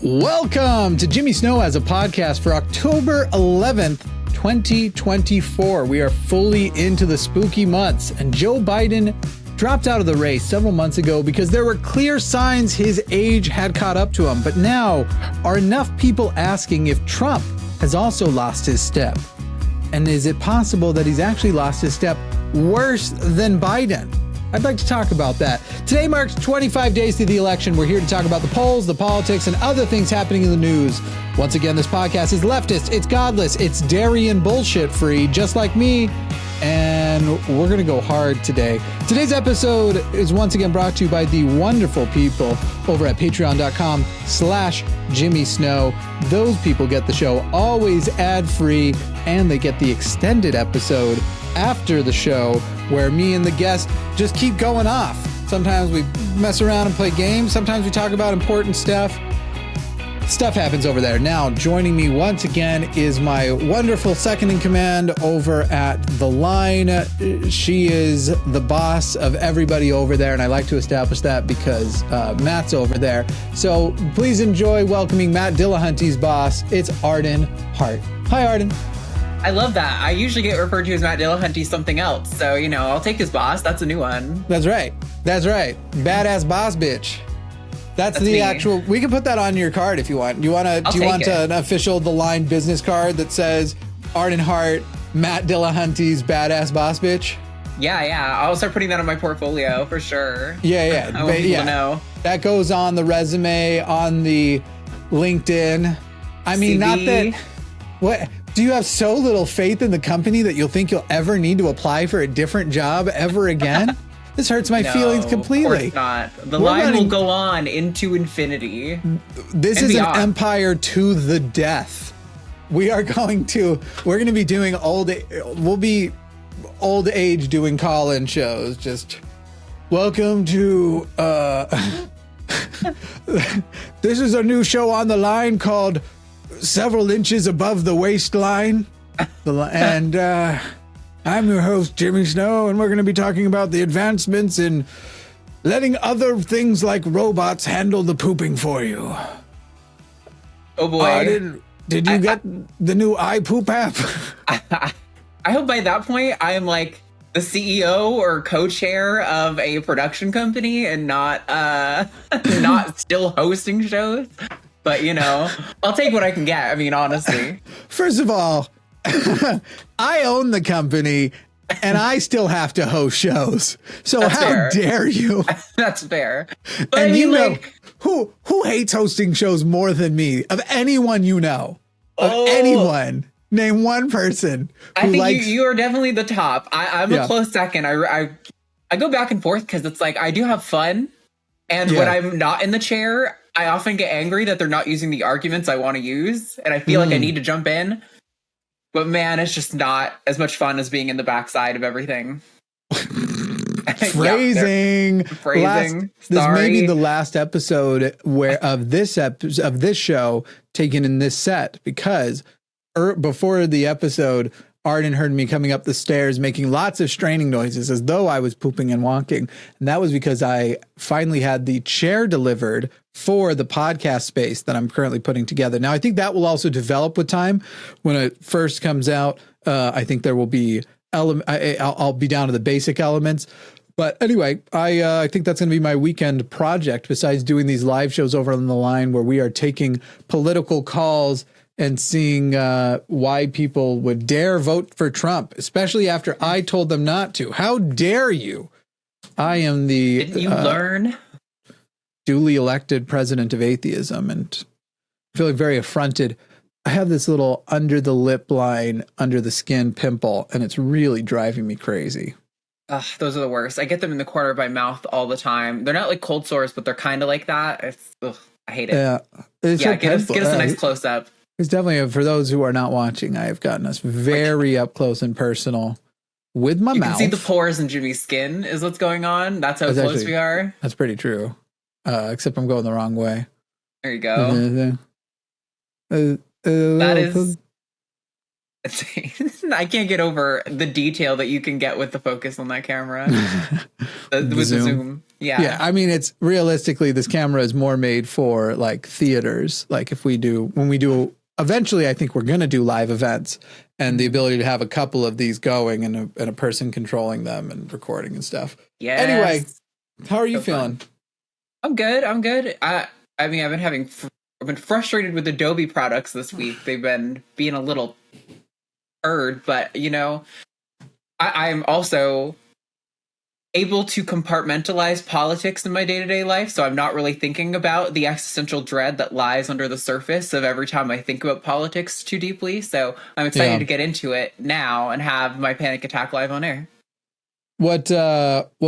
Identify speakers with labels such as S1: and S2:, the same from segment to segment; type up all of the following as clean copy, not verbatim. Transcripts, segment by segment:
S1: Welcome to Jimmy Snow Has a Podcast for October 11th, 2024. We are fully into the spooky months, and Joe Biden dropped out of the race several months ago because there were clear signs his age had caught up to him. But now are enough people asking if Trump has also lost his step? And is it possible that he's actually lost his step worse than Biden? I'd like to talk about that. Today marks 25 days to the election. We're here to talk about the polls, the politics, and other things happening in the news. Once again, this podcast is leftist, it's godless, it's dairy and bullshit free, just like me. And we're going to go hard today. Today's episode is once again brought to you by the wonderful people over at patreon.com/Jimmy Snow. Those people get the show always ad-free, and they get the extended episode after the show where me and the guest just keep going off. Sometimes we mess around and play games. Sometimes we talk about important stuff. Stuff happens over there. Now, joining me once again is my wonderful second in command over at The Line. She is the boss of everybody over there, and I like to establish that because Matt's over there. So please enjoy welcoming Matt Dillahunty's boss. It's Arden Hart. Hi, Arden.
S2: I love that. I usually get referred to as Matt Dillahunty something else. So, I'll take his boss. That's a new one.
S1: That's right. That's right. Badass boss bitch. That's the
S2: me.
S1: actual. We can put that on your card if you want. Do you want an official The Line business card that says Arden Hart, Matt Dillahunty's badass boss bitch?
S2: Yeah. I'll start putting that on my portfolio for sure.
S1: Yeah.
S2: I want people to know.
S1: That goes on the resume, on the LinkedIn. I mean,
S2: CV.
S1: not that. What? Do you have so little faith in the company that you'll think you'll ever need to apply for a different job ever again? This hurts my feelings completely.
S2: Of course not. The line will go on into infinity.
S1: This is beyond. An empire to the death. We're going to be doing we'll be old age doing call-in shows. Just welcome to, this is a new show on The Line called Several Inches Above the Waistline. And I'm your host, Jimmy Snow, and we're going to be talking about the advancements in letting other things like robots handle the pooping for you.
S2: Oh boy.
S1: Did you get the new iPoop app?
S2: I hope by that point I am like the CEO or co-chair of a production company and not still hosting shows. But, I'll take what I can get. I mean, honestly.
S1: First of all, I own the company and I still have to host shows. So that's how fair. Dare you?
S2: That's fair. But
S1: and who hates hosting shows more than me? Of anyone you know. Of anyone. Name one person.
S2: I think you are definitely the top. I'm a close second. I go back and forth because it's like I do have fun. And when I'm not in the chair, I often get angry that they're not using the arguments I want to use. And I feel like I need to jump in. But man, it's just not as much fun as being in the backside of everything.
S1: Phrasing. This may be the last episode of this show taken in this set because before the episode, Arden heard me coming up the stairs making lots of straining noises as though I was pooping and walking. And that was because I finally had the chair delivered for the podcast space that I'm currently putting together. Now, I think that will also develop with time. When it first comes out, I think there will be I'll be down to the basic elements. But anyway, I think that's going to be my weekend project besides doing these live shows over on The Line where we are taking political calls and seeing why people would dare vote for Trump, especially after I told them not to. How dare you? I am the
S2: Didn't you learn?
S1: Duly elected president of atheism, and I feel like very affronted. I have this little under the lip line, under the skin pimple, and it's really driving me crazy.
S2: Ugh, those are the worst. I get them in the corner of my mouth all the time. They're not like cold sores, but they're kind of like that. I hate it.
S1: Yeah,
S2: get us a nice close up.
S1: It's definitely, for those who are not watching, I have gotten us very up close and personal with my mouth.
S2: You can see the pores in Jimmy's skin is what's going on. That's how close we are.
S1: That's pretty true. Except I'm going the wrong way.
S2: There you go. That is... I can't get over the detail that you can get with the focus on that camera. with the zoom. Yeah.
S1: Yeah. I mean, it's realistically, this camera is more made for like theaters. Like when we do, eventually, I think we're going to do live events, and the ability to have a couple of these going and a person controlling them and recording and stuff.
S2: Yeah.
S1: Anyway, how are you feeling?
S2: Fun. I'm good. I mean, I've been frustrated with Adobe products this week. They've been being a little but I'm also able to compartmentalize politics in my day-to-day life, so I'm not really thinking about the existential dread that lies under the surface of every time I think about politics too deeply. So I'm excited to get into it now and have my panic attack live on air.
S1: What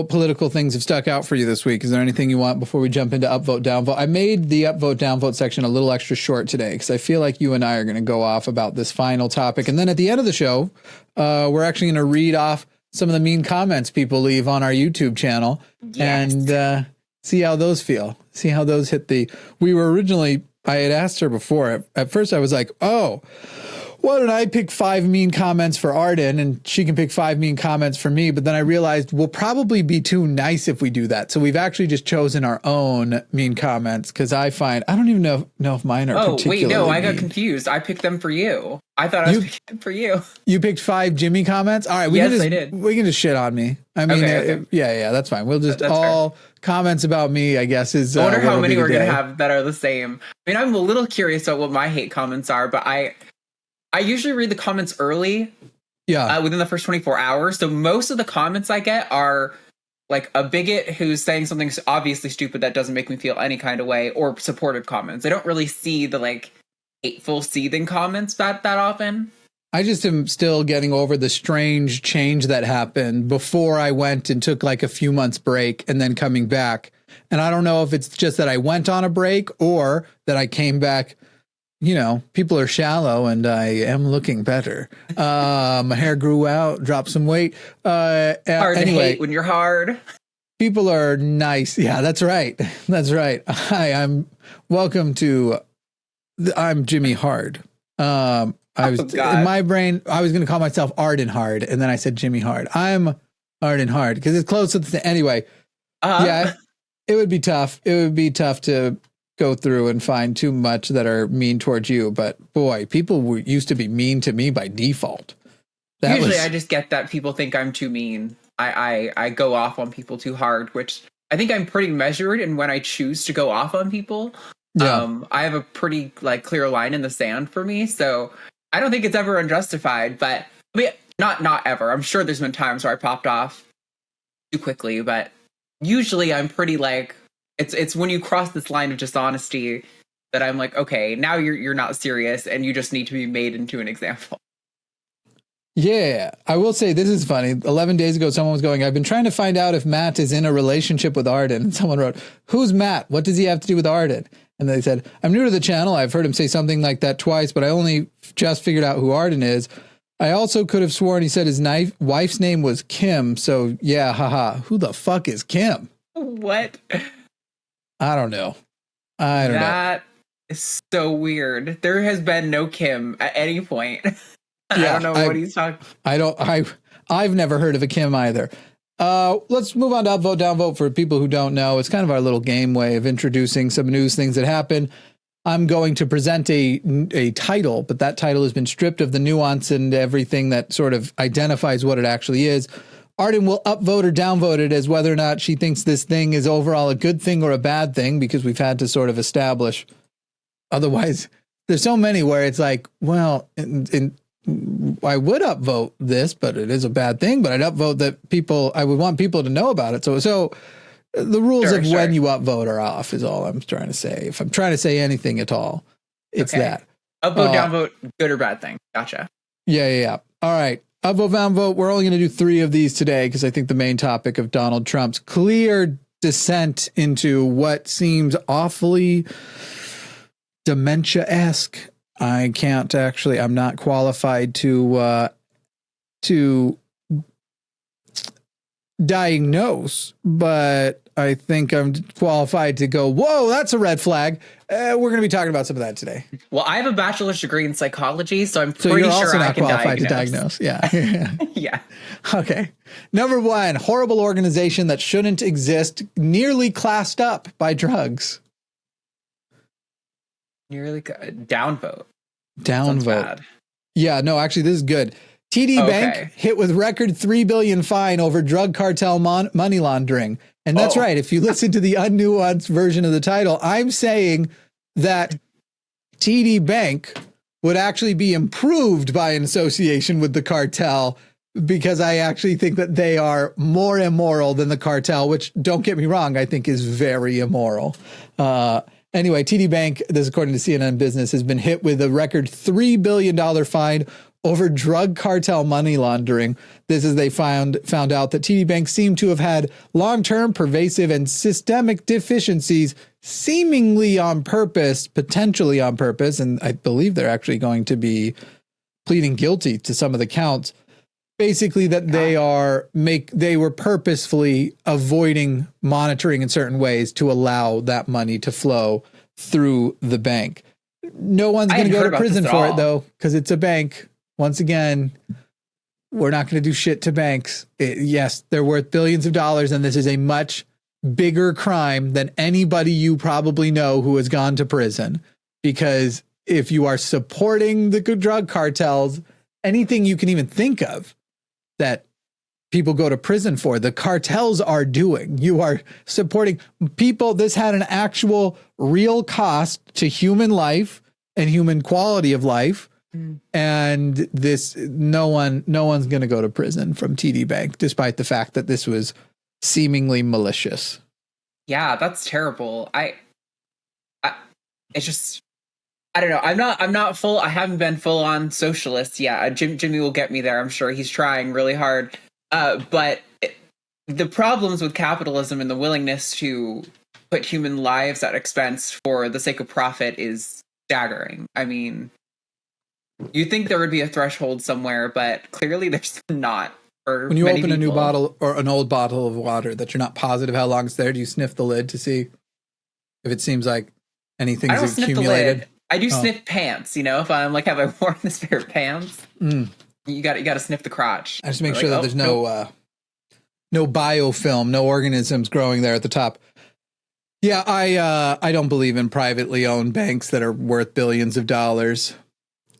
S1: political things have stuck out for you this week? Is there anything you want before we jump into upvote, downvote? I made the upvote, downvote section a little extra short today because I feel like you and I are going to go off about this final topic. And then at the end of the show, we're actually going to read off some of the mean comments people leave on our YouTube channel and see how those feel. See how those hit I had asked her before. At first I was like, oh, why don't I pick 5 mean comments for Arden and she can pick 5 mean comments for me? But then I realized we'll probably be too nice if we do that. So we've actually just chosen our own mean comments because I don't even know if mine are particularly
S2: no, I got
S1: mean.
S2: Confused. I picked them for you. I thought I was picking them for you.
S1: You picked 5 Jimmy comments? All right.
S2: I did.
S1: We can just shit on me. I mean, okay. Yeah, that's fine. We'll just fair. Comments about me, I guess, is.
S2: I wonder how many we're going to have that are the same. I mean, I'm a little curious about what my hate comments are, but I usually read the comments early. Yeah. Within the first 24 hours. So most of the comments I get are like a bigot who's saying something obviously stupid that doesn't make me feel any kind of way, or supportive comments. I don't really see the like hateful, seething comments that often.
S1: I just am still getting over the strange change that happened before I went and took like a few months break and then coming back. And I don't know if it's just that I went on a break or that I came back. People are shallow and I am looking better. My hair grew out, dropped some weight.
S2: Hard to hate when you're hard.
S1: People are nice. Yeah, that's right. That's right. Hi, I'm Jimmy Hard. In my brain, I was going to call myself Arden Hart, and then I said Jimmy Hard. I'm Arden Hart because it's close to the anyway. Yeah, it would be tough. It would be tough to go through and find too much that are mean towards you. But boy, people used to be mean to me by default.
S2: Usually I just get that people think I'm too mean. I go off on people too hard, which I think I'm pretty measured in when I choose to go off on people. Yeah. I have a pretty clear line in the sand for me. So I don't think it's ever unjustified, but I mean, not ever. I'm sure there's been times where I popped off too quickly, but usually I'm pretty it's when you cross this line of dishonesty that I'm like, okay, now you're not serious and you just need to be made into an example.
S1: Yeah, I will say this is funny. 11 days ago, someone was going, I've been trying to find out if Matt is in a relationship with Arden. And someone wrote, who's Matt? What does he have to do with Arden? And they said, I'm new to the channel. I've heard him say something like that twice, but I only just figured out who Arden is. I also could have sworn he said his wife's name was Kim. So yeah, haha. Who the fuck is Kim?
S2: What?
S1: I don't know. That
S2: is so weird. There has been no Kim at any point.
S1: Yeah,
S2: I don't know what he's talking.
S1: I've never heard of a Kim either. Let's move on to upvote, downvote for people who don't know. It's kind of our little game way of introducing some news things that happen. I'm going to present a title, but that title has been stripped of the nuance and everything that sort of identifies what it actually is. Arden will upvote or downvote it as whether or not she thinks this thing is overall a good thing or a bad thing, because we've had to sort of establish. Otherwise, there's so many where it's like, well, I would upvote this, but it is a bad thing. But I'd upvote that I would want people to know about it. So the rules of when you upvote are off is all I'm trying to say. If I'm trying to say anything at all, it's that.
S2: Upvote, downvote, good or bad thing. Gotcha.
S1: Yeah. All right. Upvote, downvote. We're only going to do 3 of these today because I think the main topic of Donald Trump's clear descent into what seems awfully dementia-esque. I'm not qualified to diagnose, but I think I'm qualified to go, whoa, that's a red flag. We're going to be talking about some of that today.
S2: Well, I have a bachelor's degree in psychology, so I'm pretty
S1: you're
S2: sure
S1: also
S2: I
S1: not
S2: can
S1: qualified
S2: diagnose.
S1: to diagnose. Yeah.
S2: Yeah.
S1: Okay. Number 1, horrible organization that shouldn't exist, nearly classed up by drugs.
S2: Downvote.
S1: Downvote. Yeah, no, actually, this is good. TD Bank hit with record $3 billion fine over drug cartel money laundering. And that's right. If you listen to the unnuanced version of the title, I'm saying that TD Bank would actually be improved by an association with the cartel, because I actually think that they are more immoral than the cartel, which, don't get me wrong, I think is very immoral. Anyway, TD Bank, this according to CNN Business, has been hit with a record $3 billion fine over drug cartel money laundering. This is they found out that TD Bank seemed to have had long-term, pervasive, and systemic deficiencies, seemingly on purpose, potentially on purpose, and I believe they're actually going to be pleading guilty to some of the counts. Basically, that they were purposefully avoiding monitoring in certain ways to allow that money to flow through the bank. No one's going to go to prison for it, though, because it's a bank. Once again, we're not going to do shit to banks. Yes, they're worth billions of dollars, and this is a much bigger crime than anybody you probably know who has gone to prison. Because if you are supporting the drug cartels, anything you can even think of that people go to prison for, the cartels are doing. You are supporting people. This had an actual real cost to human life and human quality of life. And this, no one's going to go to prison from TD Bank, despite the fact that this was seemingly malicious.
S2: Yeah, that's terrible. It's just, I don't know. I haven't been full on socialist yet. Jimmy will get me there. I'm sure he's trying really hard. But the problems with capitalism and the willingness to put human lives at expense for the sake of profit is staggering. I mean, you'd think there would be a threshold somewhere, but clearly there's not.
S1: When you open a new bottle or an old bottle of water that you're not positive how long it's there, do you sniff the lid to see if it seems like anything's accumulated?
S2: Sniff the lid. I do sniff pants, if I'm like, have I worn this pair of pants? You got to sniff the crotch.
S1: I just make sure that there's no biofilm, no organisms growing there at the top. Yeah, I don't believe in privately owned banks that are worth billions of dollars.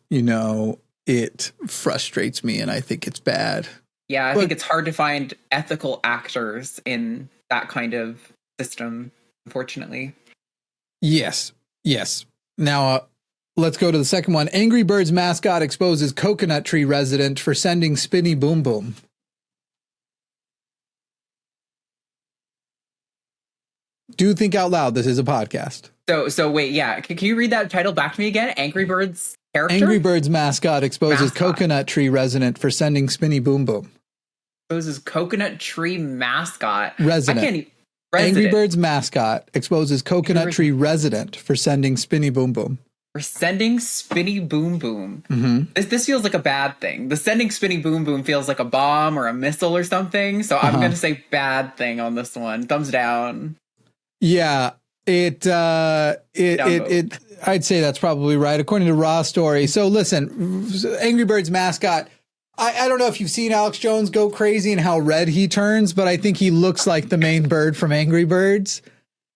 S1: It frustrates me, and I think it's bad.
S2: Yeah, I think it's hard to find ethical actors in that kind of system, unfortunately.
S1: Yes. Now, let's go to the second one. Angry Birds mascot exposes coconut tree resident for sending spinny boom boom. Do think out loud. This is a podcast.
S2: So wait, yeah. Can you read that title back to me again? Angry Birds character?
S1: Angry Birds mascot exposes coconut tree resident for sending spinny boom boom.
S2: Exposes coconut tree mascot.
S1: Resident. Angry Birds mascot exposes coconut tree resident for sending spinny boom boom.
S2: For sending spinny boom boom.
S1: Mm-hmm.
S2: This feels like a bad thing. The sending spinny boom boom feels like a bomb or a missile or something. So I'm going to say bad thing on this one. Thumbs down.
S1: Yeah, I'd say that's probably right, according to Raw Story. So listen, Angry Birds mascot, I don't know if you've seen Alex Jones go crazy and how red he turns, but I think he looks like the main bird from Angry Birds.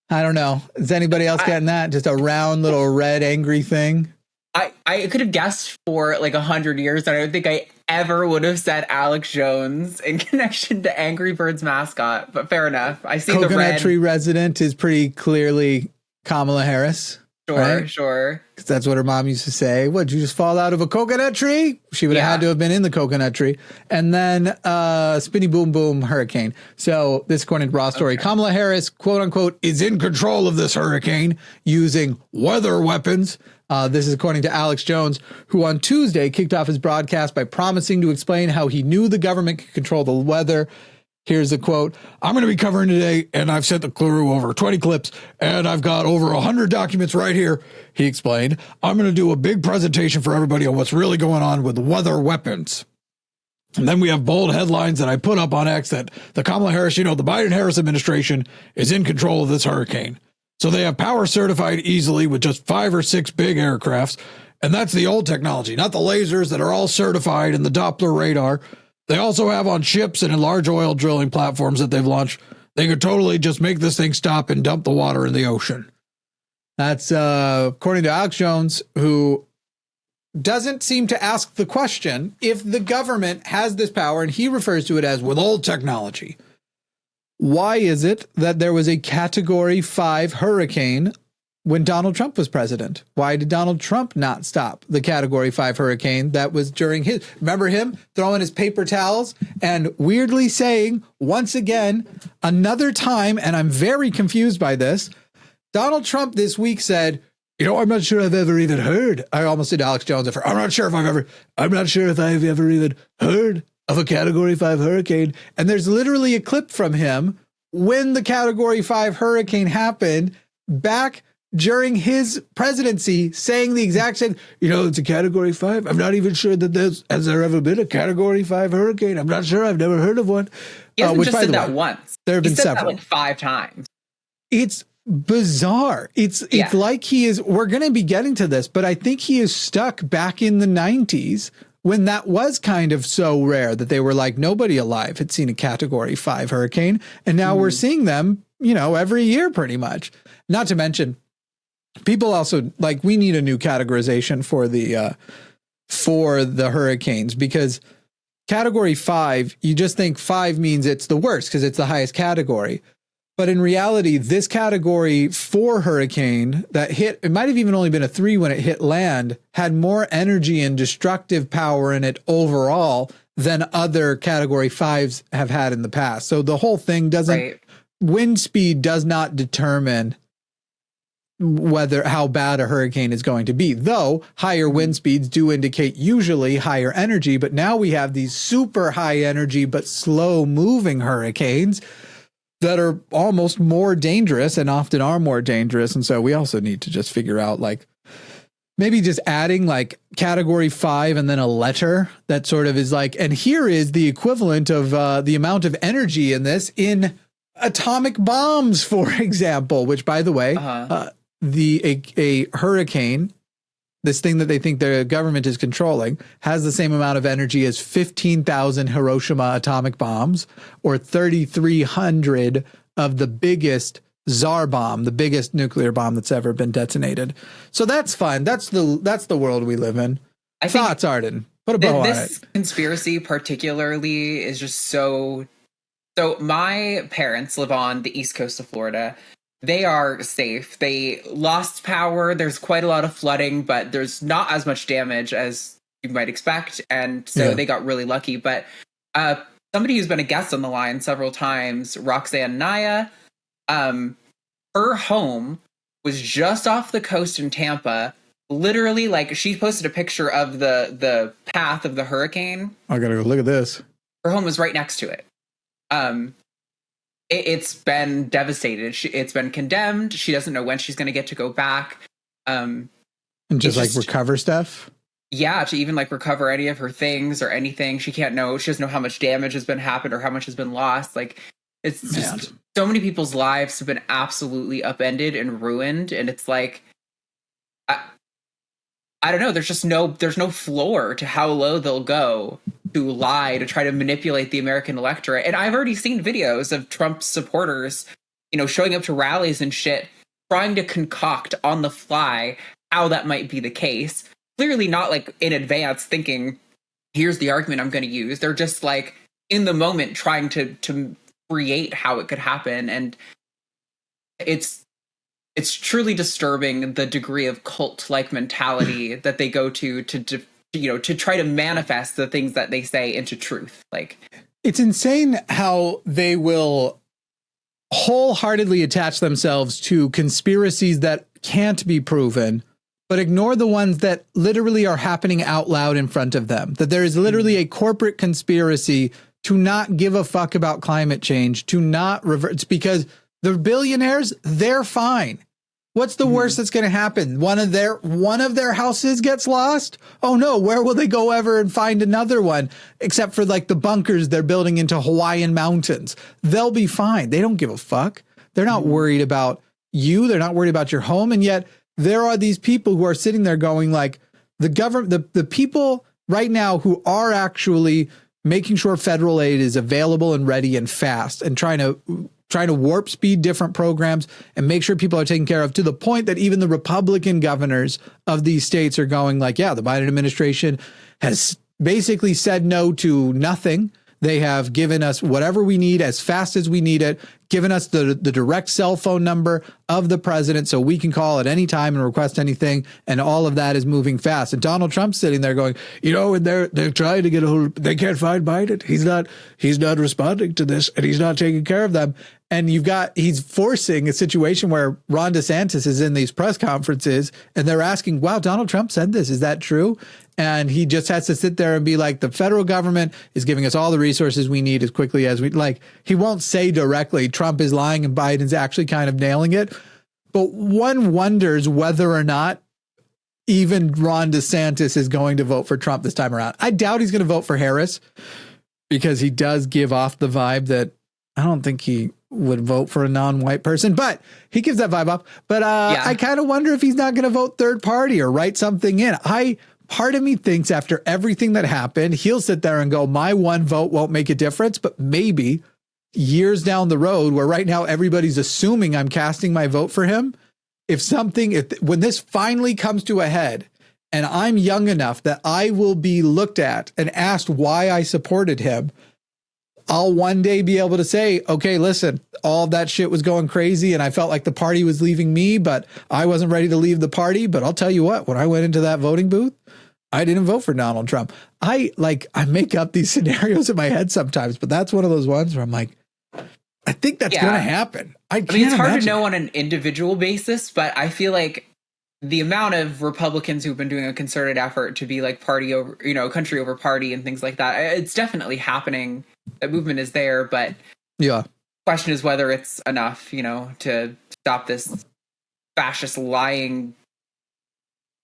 S1: I don't know. Is anybody else getting that? Just a round little red angry thing?
S2: I could have guessed for like 100 years, and I don't think I ever would have said Alex Jones in connection to Angry Birds mascot, but fair enough. I see the red.
S1: Coconut tree resident is pretty clearly Kamala Harris.
S2: Sure.
S1: Because that's what her mom used to say. What, did you just fall out of a coconut tree? She would have had to have been in the coconut tree. And then spinny boom boom hurricane. So this according to Raw Story, okay. Kamala Harris, quote unquote, is in control of this hurricane using weather weapons. This is according to Alex Jones, who on Tuesday kicked off his broadcast by promising to explain how he knew the government could control the weather. Here's a quote. I'm going to be covering today, and I've sent the crew over 20 clips, and I've got over 100 documents right here, he explained. I'm going to do a big presentation for everybody on what's really going on with weather weapons. And then we have bold headlines that I put up on X that the Kamala Harris, the Biden-Harris administration is in control of this hurricane. So they have power certified easily with just 5 or 6 big aircrafts. And that's the old technology, not the lasers that are all certified in the Doppler radar. They also have on ships and in large oil drilling platforms that they've launched. They could totally just make this thing stop and dump the water in the ocean. That's according to Alex Jones, who doesn't seem to ask the question if the government has this power, and he refers to it as with old technology. Why is it that there was a Category 5 hurricane when Donald Trump was president? Why did Donald Trump not stop the Category 5 hurricane that was during his... Remember him throwing his paper towels and weirdly saying, once again, another time, and I'm very confused by this, Donald Trump this week said, I'm not sure I've ever even heard. I almost did Alex Jones. I'm not sure if I've ever even heard of a Category 5 hurricane. And there's literally a clip from him when the Category 5 hurricane happened back during his presidency saying the exact same, it's a Category 5. I'm not even sure that has there ever been a Category 5 hurricane. I'm not sure. I've never heard of one.
S2: He hasn't just said that once.
S1: There have been several.
S2: That 5 times.
S1: It's bizarre. It's like we're going to be getting to this, but I think he is stuck back in the 90s when that was kind of so rare that they were like, nobody alive had seen a Category 5 hurricane. And now we're seeing them, every year pretty much. Not to mention, people also we need a new categorization for the hurricanes, because Category 5, you just think 5 means it's the worst because it's the highest category. But in reality, this Category 4 hurricane that hit, it might have even only been a 3 when it hit land, had more energy and destructive power in it overall than other Category 5s have had in the past. So the whole thing wind speed does not determine how bad a hurricane is going to be, though higher wind speeds do indicate usually higher energy. But now we have these super high energy but slow moving hurricanes that are almost more dangerous and often are more dangerous. And so we also need to just figure out maybe just adding Category 5 and then a letter that sort of is and here is the equivalent of the amount of energy in this in atomic bombs, for example, which, by the way, a hurricane, this thing that they think the government is controlling, has the same amount of energy as 15,000 Hiroshima atomic bombs or 3,300 of the biggest Tsar bomb, the biggest nuclear bomb that's ever been detonated. So that's fine. That's the world we live in. Thoughts, Arden? Put a bow on it.
S2: This conspiracy particularly is just so my parents live on the east coast of Florida. They are safe. They lost power. There's quite a lot of flooding, but there's not as much damage as you might expect. And so they got really lucky. But somebody who's been a guest on the line several times, Roxanne Naya, her home was just off the coast in Tampa. Literally, she posted a picture of the path of the hurricane.
S1: I gotta go look at this.
S2: Her home was right next to it. It's been devastated. It's been condemned. She doesn't know when she's going to get to go back.
S1: And just recover stuff?
S2: Yeah, to even recover any of her things or anything. She can't know. She doesn't know how much damage has been happened or how much has been lost. It's just so many people's lives have been absolutely upended and ruined. And it's I don't know. There's no floor to how low they'll go to lie, to try to manipulate the American electorate. And I've already seen videos of Trump's supporters, showing up to rallies and shit, trying to concoct on the fly how that might be the case. Clearly not in advance thinking, here's the argument I'm going to use. They're just in the moment trying to create how it could happen. And it's truly disturbing the degree of cult-like mentality that they go to try to manifest the things that they say into truth.
S1: It's insane how they will wholeheartedly attach themselves to conspiracies that can't be proven, but ignore the ones that literally are happening out loud in front of them. That there is literally a corporate conspiracy to not give a fuck about climate change, to not revert. It's because the billionaires, they're fine. What's the worst that's going to happen? One of their houses gets lost? Oh no, where will they go ever and find another one? Except for like the bunkers they're building into Hawaiian mountains. They'll be fine. They don't give a fuck. They're not worried about you. They're not worried about your home. And yet there are these people who are sitting there going like, the government, the people right now who are actually making sure federal aid is available and ready and fast and trying to warp speed different programs and make sure people are taken care of, to the point that even the Republican governors of these states are going like, yeah, the Biden administration has basically said no to nothing. They have given us whatever we need as fast as we need it, given us the direct cell phone number of the president so we can call at any time and request anything. And all of that is moving fast. And Donald Trump's sitting there going, and they're trying to get a hold. They can't find Biden. He's not responding to this, and he's not taking care of them. And he's forcing a situation where Ron DeSantis is in these press conferences and they're asking, wow, Donald Trump said this. Is that true? And he just has to sit there and be like, the federal government is giving us all the resources we need as quickly as we like. He won't say directly Trump is lying and Biden's actually kind of nailing it. But one wonders whether or not even Ron DeSantis is going to vote for Trump this time around. I doubt he's going to vote for Harris, because he does give off the vibe that I don't think he would vote for a non-white person, but he gives that vibe off. But I kind of wonder if he's not going to vote third party or write something in. Part of me thinks after everything that happened, he'll sit there and go, my one vote won't make a difference. But maybe years down the road, where right now everybody's assuming I'm casting my vote for him, when this finally comes to a head and I'm young enough that I will be looked at and asked why I supported him, I'll one day be able to say, okay, listen, all of that shit was going crazy and I felt like the party was leaving me, but I wasn't ready to leave the party. But I'll tell you what, when I went into that voting booth, I didn't vote for Donald Trump. I make up these scenarios in my head sometimes, but that's one of those ones where I'm like, I think that's going to happen. I mean,
S2: it's hard to know on an individual basis, but I feel like the amount of Republicans who've been doing a concerted effort to be like party over, country over party and things like that, it's definitely happening. That movement is there, but the question is whether it's enough, to stop this fascist, lying,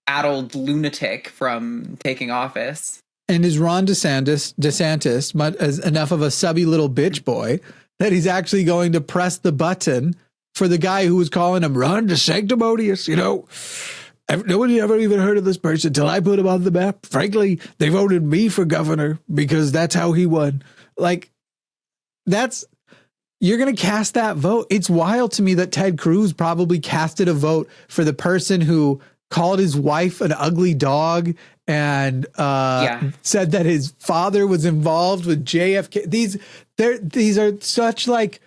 S2: addled lunatic from taking office.
S1: And is Ron DeSantis enough of a subby little bitch boy that he's actually going to press the button for the guy who was calling him Ron DeSanctimonious? Nobody ever even heard of this person until I put him on the map. Frankly, they voted me for governor because that's how he won. Like, you're going to cast that vote. It's wild to me that Ted Cruz probably casted a vote for the person who called his wife an ugly dog and said that his father was involved with JFK. These are such like,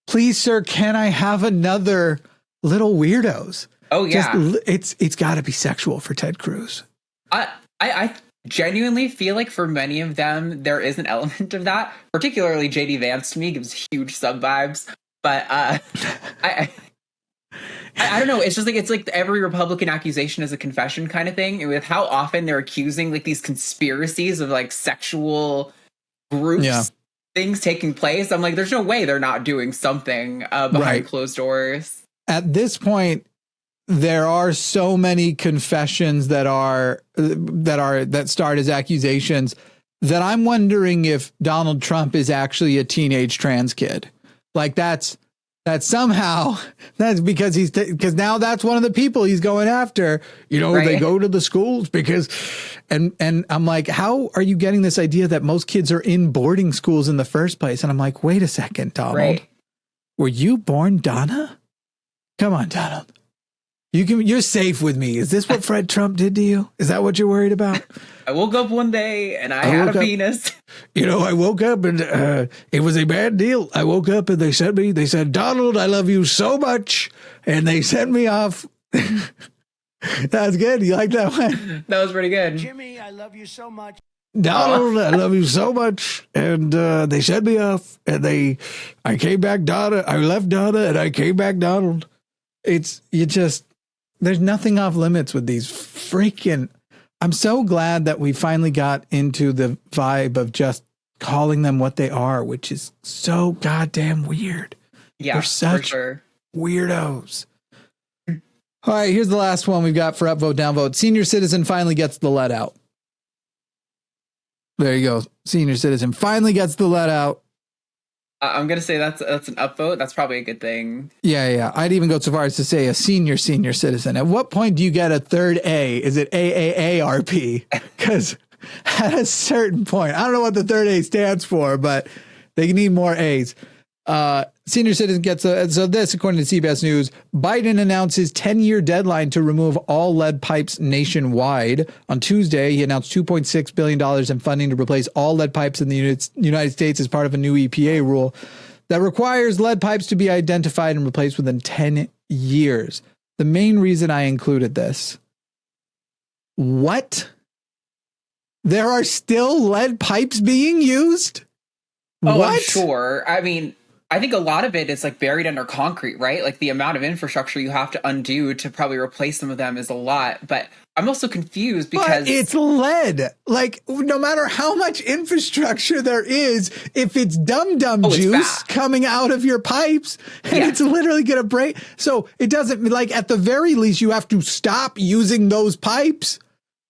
S1: please, sir, can I have another little weirdos?
S2: Oh, yeah.
S1: It's got to be sexual for Ted Cruz.
S2: I genuinely feel like for many of them, there is an element of that. Particularly JD Vance to me gives huge sub vibes. But I don't know. It's just like, it's like every Republican accusation is a confession kind of thing. And with how often they're accusing like these conspiracies of like sexual groups, things taking place. I'm like, there's no way they're not doing something behind closed doors. At
S1: this point, there are so many confessions that start as accusations that I'm wondering if Donald Trump is actually a teenage trans kid. Like that's because now that's one of the people he's going after. They go to the schools because, and I'm like, how are you getting this idea that most kids are in boarding schools in the first place? And I'm like, wait a second, Donald, were you born Donna? Come on, Donald. You're safe with me. Is this what Fred Trump did to you? Is that what you're worried about?
S2: I woke up one day and I had a penis.
S1: I woke up and it was a bad deal. I woke up and they said, Donald, I love you so much. And they sent me off. That's good. You like that one?
S2: That was pretty good.
S3: Jimmy, I love you so much.
S1: Donald, I love you so much. And they sent me off and I came back Donna. I left Donna and I came back Donald. There's nothing off limits with these freaking. I'm so glad that we finally got into the vibe of just calling them what they are, which is so goddamn weird.
S2: Yeah,
S1: they're such
S2: for sure.
S1: weirdos. All right, here's the last one we've got for upvote, downvote. Senior citizen finally gets the lead out. There you go. Senior citizen finally gets the lead out.
S2: I'm going to say that's an upvote. That's probably a good thing.
S1: Yeah. I'd even go so far as to say a senior citizen. At what point do you get a third A? Is it AAARP? Because at a certain point, I don't know what the third A stands for, but they need more A's. Senior citizen gets so this, according to CBS News, Biden announces 10-year deadline to remove all lead pipes nationwide. On Tuesday, he announced $2.6 billion in funding to replace all lead pipes in the United States as part of a new EPA rule that requires lead pipes to be identified and replaced within 10 years. The main reason I included this. What? There are still lead pipes being used?
S2: Oh,
S1: what?
S2: I'm sure. I mean, I think a lot of it is like buried under concrete, right? Like the amount of infrastructure you have to undo to probably replace some of them is a lot. But I'm also confused because
S1: it's lead. Like no matter how much infrastructure there is, if it's dum-dum juice coming out of your pipes and it's literally going to break. So it doesn't, like, at the very least, you have to stop using those pipes,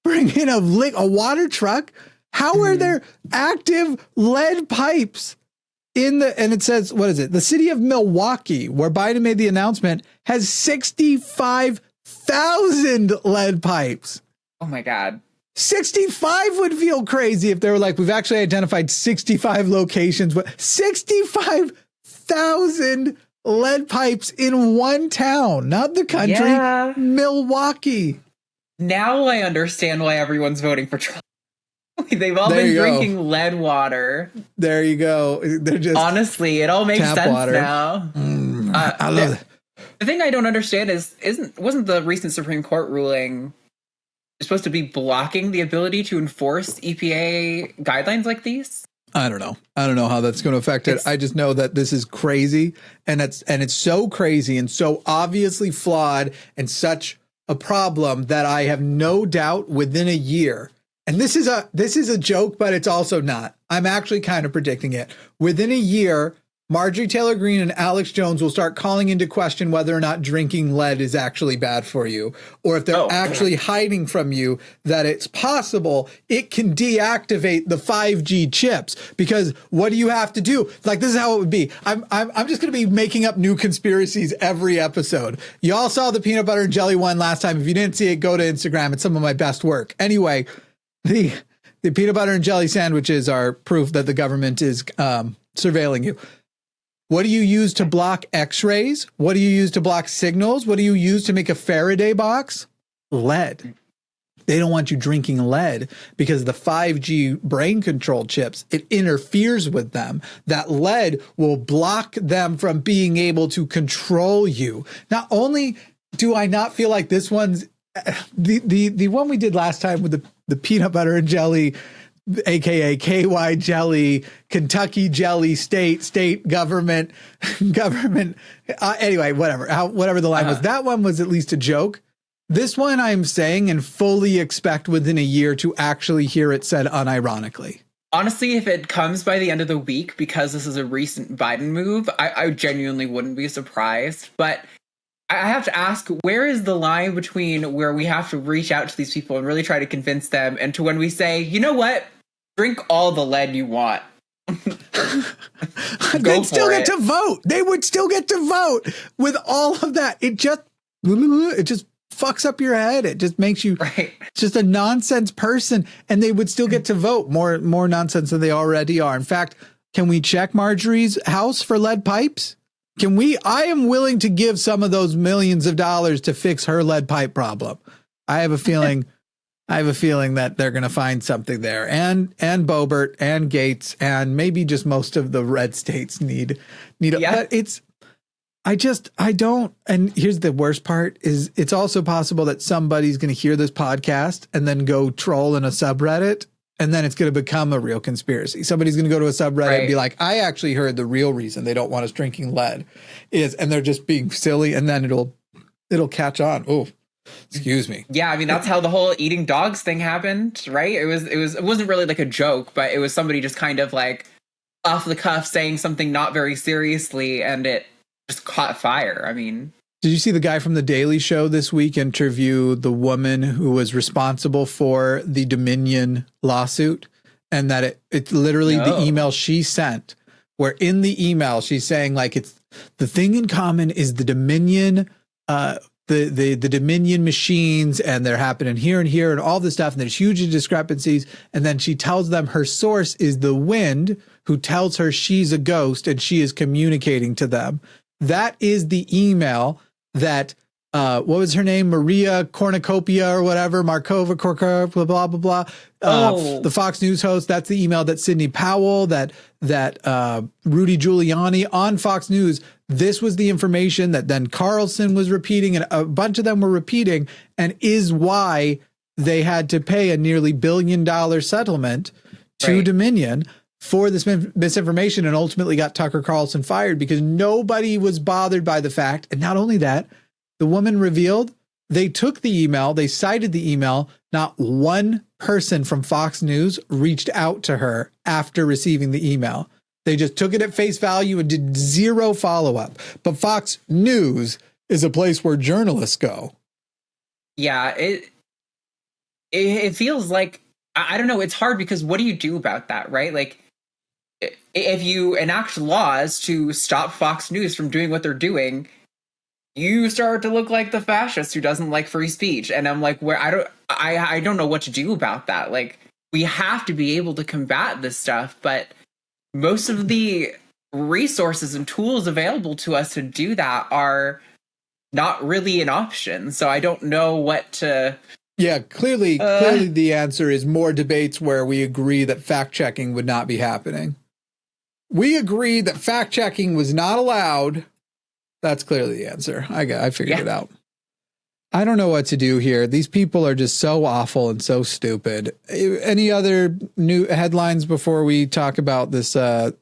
S1: bring in a water truck. How are there active lead pipes? And it says, what is it? The city of Milwaukee, where Biden made the announcement, has 65,000 lead pipes.
S2: Oh my God.
S1: 65 would feel crazy if they were like, we've actually identified 65 locations, but 65,000 lead pipes in one town, not the country, Milwaukee.
S2: Now I understand why everyone's voting for Trump. They've all been drinking lead water.
S1: There you go. They're just
S2: honestly, it all makes sense
S1: water.
S2: Now.
S1: I love it.
S2: The thing I don't understand wasn't the recent Supreme Court ruling supposed to be blocking the ability to enforce EPA guidelines like these?
S1: I don't know how that's going to affect it. I just know that this is crazy, and it's so crazy and so obviously flawed and such a problem that I have no doubt within a year. And this is a joke, but it's also not. I'm actually kind of predicting it. Within a year, Marjorie Taylor Greene and Alex Jones will start calling into question whether or not drinking lead is actually bad for you, or if they're actually hiding from you that it's possible it can deactivate the 5G chips. Because what do you have to do? Like, this is how it would be. I'm just going to be making up new conspiracies every episode. Y'all saw the peanut butter and jelly one last time. If you didn't see it, go to Instagram. It's some of my best work. Anyway, the peanut butter and jelly sandwiches are proof that the government is surveilling you. What do you use to block X-rays? What do you use to block signals? What do you use to make a Faraday box? Lead. They don't want you drinking lead because the 5G brain control chips, it interferes with them. That lead will block them from being able to control you. Not only do I not feel like this one's the one we did last time with the peanut butter and jelly, AKA KY jelly, Kentucky jelly, state government. Anyway, whatever the line was, that one was at least a joke. This one I'm saying and fully expect within a year to actually hear it said unironically.
S2: Honestly, if it comes by the end of the week, because this is a recent Biden move, I genuinely wouldn't be surprised. But I have to ask, where is the line between where we have to reach out to these people and really try to convince them and to when we say, you know what? Drink all the lead you want.
S1: They'd still get to vote. They would still get to vote with all of that. It just fucks up your head. It just makes you just a nonsense person, and they would still get to vote. More nonsense than they already are. In fact, can we check Marjorie's house for lead pipes? Can we? I am willing to give some of those millions of dollars to fix her lead pipe problem. I have a feeling that they're going to find something there, and Boebert and Gates and maybe just most of the red states need it. But I don't. And here's the worst part is it's also possible that somebody's going to hear this podcast and then go troll in a subreddit, and then it's going to become a real conspiracy. Somebody's going to go to a subreddit and be like, I actually heard the real reason they don't want us drinking lead is, and they're just being silly. And then it'll catch on. Oh, excuse me.
S2: Yeah, I mean, that's how the whole eating dogs thing happened, right? It wasn't really like a joke, but it was somebody just kind of like off the cuff saying something not very seriously, and it just caught fire. I mean,
S1: Did you see the guy from The Daily Show this week interview the woman who was responsible for the Dominion lawsuit? And that it's literally the email she sent, where in the email she's saying like it's the thing in common is the Dominion, the Dominion machines, and they're happening here and here and all this stuff, and there's huge discrepancies. And then she tells them her source is the wind, who tells her she's a ghost and she is communicating to them. That is the email that what was her name? Maria Cornucopia or whatever, Markova, blah, blah, blah, blah. The Fox News host, that's the email that Sidney Powell, that Rudy Giuliani on Fox News, this was the information that then Carlson was repeating and a bunch of them were repeating, and is why they had to pay a nearly $1 billion settlement to Dominion for this misinformation, and ultimately got Tucker Carlson fired because nobody was bothered by the fact. And not only that, the woman revealed they took the email, they cited the email. Not one person from Fox News reached out to her after receiving the email. They just took it at face value and did zero follow-up. But Fox News is a place where journalists go.
S2: Yeah, it feels like, I don't know, it's hard because what do you do about that, right? Like, if you enact laws to stop Fox News from doing what they're doing, you start to look like the fascist who doesn't like free speech. And I'm like, where I don't know what to do about that. Like, we have to be able to combat this stuff, but most of the resources and tools available to us to do that are not really an option. So I don't know what to.
S1: Yeah, clearly the answer is more debates where we agree that fact checking would not be happening. We agree that fact checking was not allowed. That's clearly the answer. I figured it out. I don't know what to do here. These people are just so awful and so stupid. Any other new headlines before we talk about this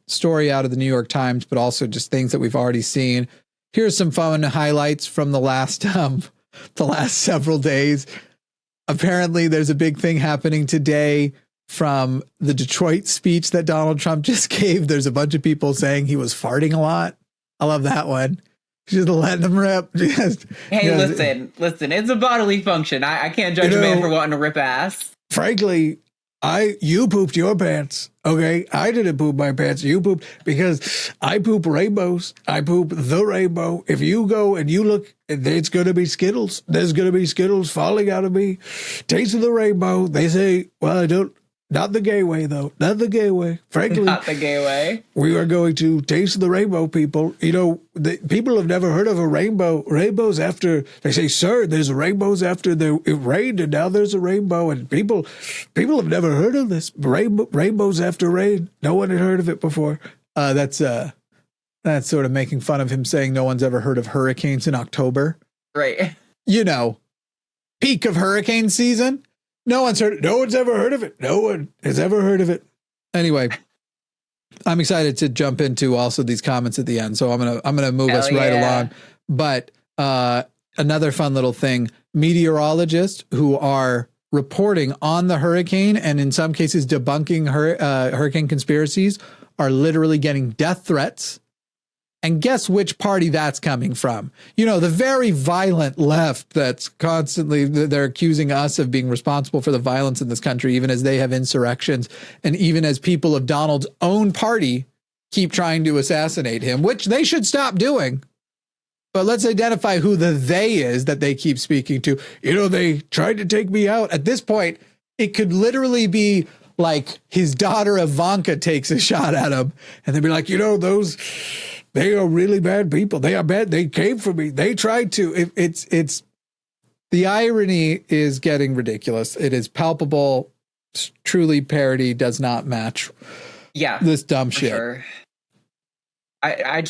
S1: story out of the New York Times, but also just things that we've already seen? Here's some fun highlights from the last several days. Apparently, there's a big thing happening today from the Detroit speech that Donald Trump just gave. There's a bunch of people saying he was farting a lot. I love that one. Just letting them rip.
S2: Hey, listen, it's a bodily function. I can't judge a man for wanting to rip ass.
S1: Frankly, you pooped your pants. Okay. I didn't poop my pants. You pooped, because I poop rainbows. I poop the rainbow. If you go and you look, it's going to be Skittles. There's going to be Skittles falling out of me. Taste of the rainbow. They say, well, I don't. Not the gay way, though. Not the gay way. Frankly,
S2: not the gay way.
S1: We are going to taste the rainbow, people. You know, people have never heard of a rainbow. Rainbows after, they say, sir, there's rainbows after it rained, and now there's a rainbow. And people have never heard of this. Rainbows after rain. No one had heard of it before. That's sort of making fun of him saying no one's ever heard of hurricanes in October.
S2: Right.
S1: You know, peak of hurricane season. No one's ever heard of it. No one has ever heard of it. Anyway, I'm excited to jump into also these comments at the end. So I'm gonna move us right along. But another fun little thing: meteorologists who are reporting on the hurricane and in some cases debunking hurricane conspiracies are literally getting death threats. And guess which party that's coming from? You know, the very violent left that's constantly, they're accusing us of being responsible for the violence in this country, even as they have insurrections. And even as people of Donald's own party keep trying to assassinate him, which they should stop doing. But let's identify who the they is that they keep speaking to. You know, they tried to take me out. At this point, it could literally be like his daughter Ivanka takes a shot at him. And they'd be like, you know, they are really bad people. They are bad. They came for me. They tried to. It's the irony is getting ridiculous. It is palpable. Truly, parody does not match.
S2: Yeah,
S1: this dumb shit.
S2: Sure. I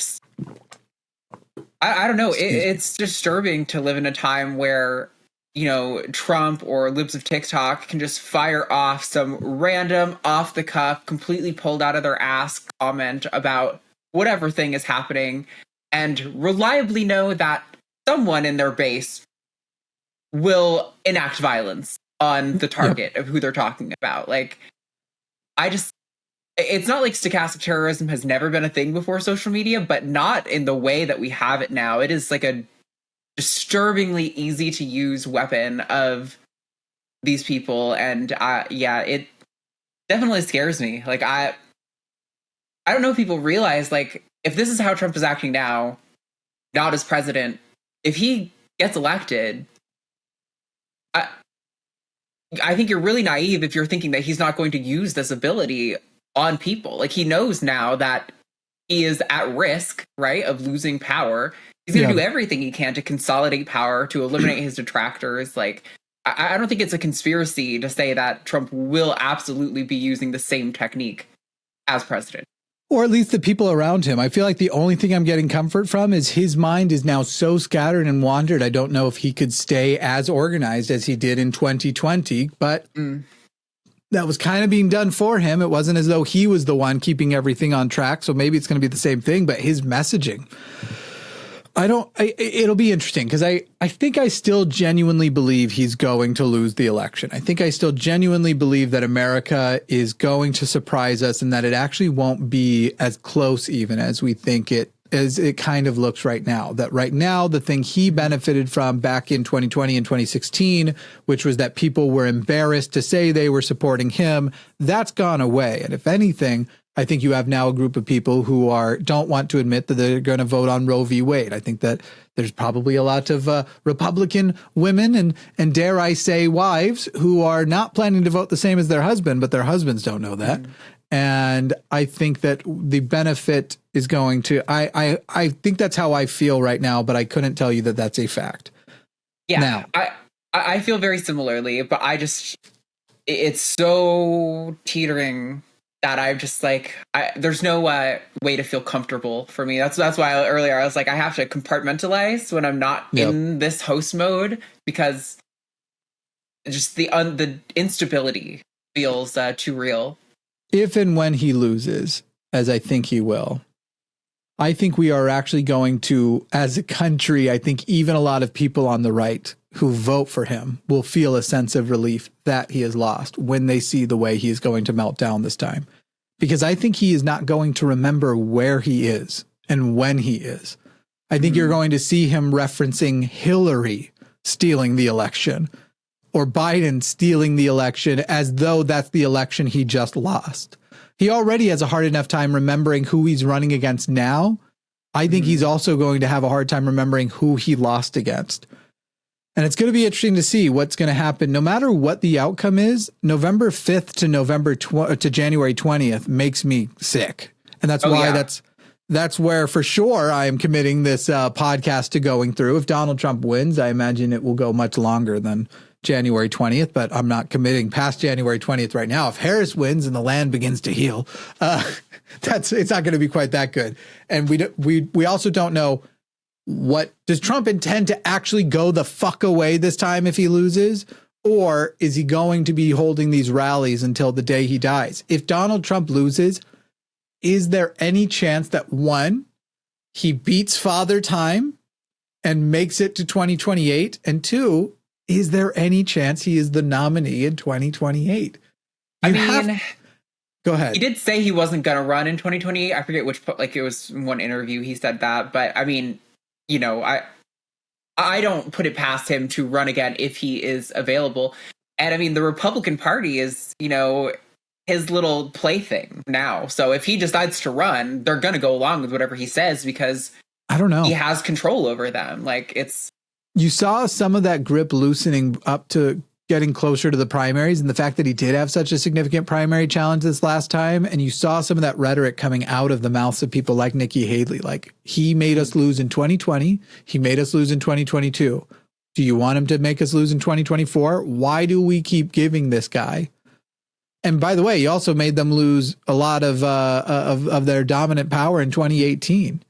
S2: don't know. It's disturbing to live in a time where, you know, Trump or libs of TikTok can just fire off some random, off the cuff, completely pulled out of their ass comment about whatever thing is happening, and reliably know that someone in their base will enact violence on the target of who they're talking about. Like, it's not like stochastic terrorism has never been a thing before social media, but not in the way that we have it now. It is like a disturbingly easy to use weapon of these people. And it definitely scares me. Like, I don't know if people realize, like, if this is how Trump is acting now, not as president, if he gets elected, I think you're really naive if you're thinking that he's not going to use this ability on people. Like, he knows now that he is at risk, right, of losing power. He's going to do everything he can to consolidate power, to eliminate his detractors. Like, I don't think it's a conspiracy to say that Trump will absolutely be using the same technique as president.
S1: Or at least the people around him. I feel like the only thing I'm getting comfort from is his mind is now so scattered and wandered. I don't know if he could stay as organized as he did in 2020, but that was kind of being done for him. It wasn't as though he was the one keeping everything on track. So maybe it's going to be the same thing, but his messaging, it'll be interesting because I think I still genuinely believe he's going to lose the election. I think I still genuinely believe that America is going to surprise us and that it actually won't be as close even as we think as it kind of looks right now. That right now, the thing he benefited from back in 2020 and 2016, which was that people were embarrassed to say they were supporting him, that's gone away. And if anything, I think you have now a group of people who don't want to admit that they're going to vote on Roe v. Wade. I think that there's probably a lot of Republican women and dare I say wives who are not planning to vote the same as their husband, but their husbands don't know that. And I think that the benefit is going to, I think that's how I feel right now, but I couldn't tell you that that's a fact.
S2: Yeah,
S1: now,
S2: I feel very similarly, but it's so teetering that I'm just like, there's no way to feel comfortable for me. That's why earlier I was like, I have to compartmentalize when I'm not in this host mode, because just the instability feels too real.
S1: If and when he loses, as I think he will, I think we are actually going to, as a country, I think even a lot of people on the right who vote for him will feel a sense of relief that he has lost when they see the way he is going to melt down this time. Because I think he is not going to remember where he is and when he is. I think you're going to see him referencing Hillary stealing the election or Biden stealing the election as though that's the election he just lost. He already has a hard enough time remembering who he's running against now. I think he's also going to have a hard time remembering who he lost against. And it's going to be interesting to see what's going to happen. No matter what the outcome is, November 5th to January 20th makes me sick. And that's that's where for sure I am committing this podcast to going through. If Donald Trump wins, I imagine it will go much longer than January 20th, but I'm not committing past January 20th right now. If Harris wins and the land begins to heal, it's not going to be quite that good. And we also don't know, what does Trump intend to actually go the fuck away this time if he loses? Or is he going to be holding these rallies until the day he dies? If Donald Trump loses, is there any chance that one, he beats Father Time and makes it to 2028? And two, is there any chance he is the nominee in 2028? Go ahead.
S2: He did say he wasn't going to run in 2028. I forget which, like it was in one interview he said that. But I mean, you know, I don't put it past him to run again if he is available. And I mean, the Republican Party is, you know, his little plaything now. So if he decides to run, they're going to go along with whatever he says because
S1: I don't know.
S2: He has control over them. Like
S1: you saw some of that grip loosening up to getting closer to the primaries and the fact that he did have such a significant primary challenge this last time. And you saw some of that rhetoric coming out of the mouths of people like Nikki Haley. Like, he made us lose in 2020. He made us lose in 2022. Do you want him to make us lose in 2024? Why do we keep giving this guy? And by the way, he also made them lose a lot of their dominant power in 2018.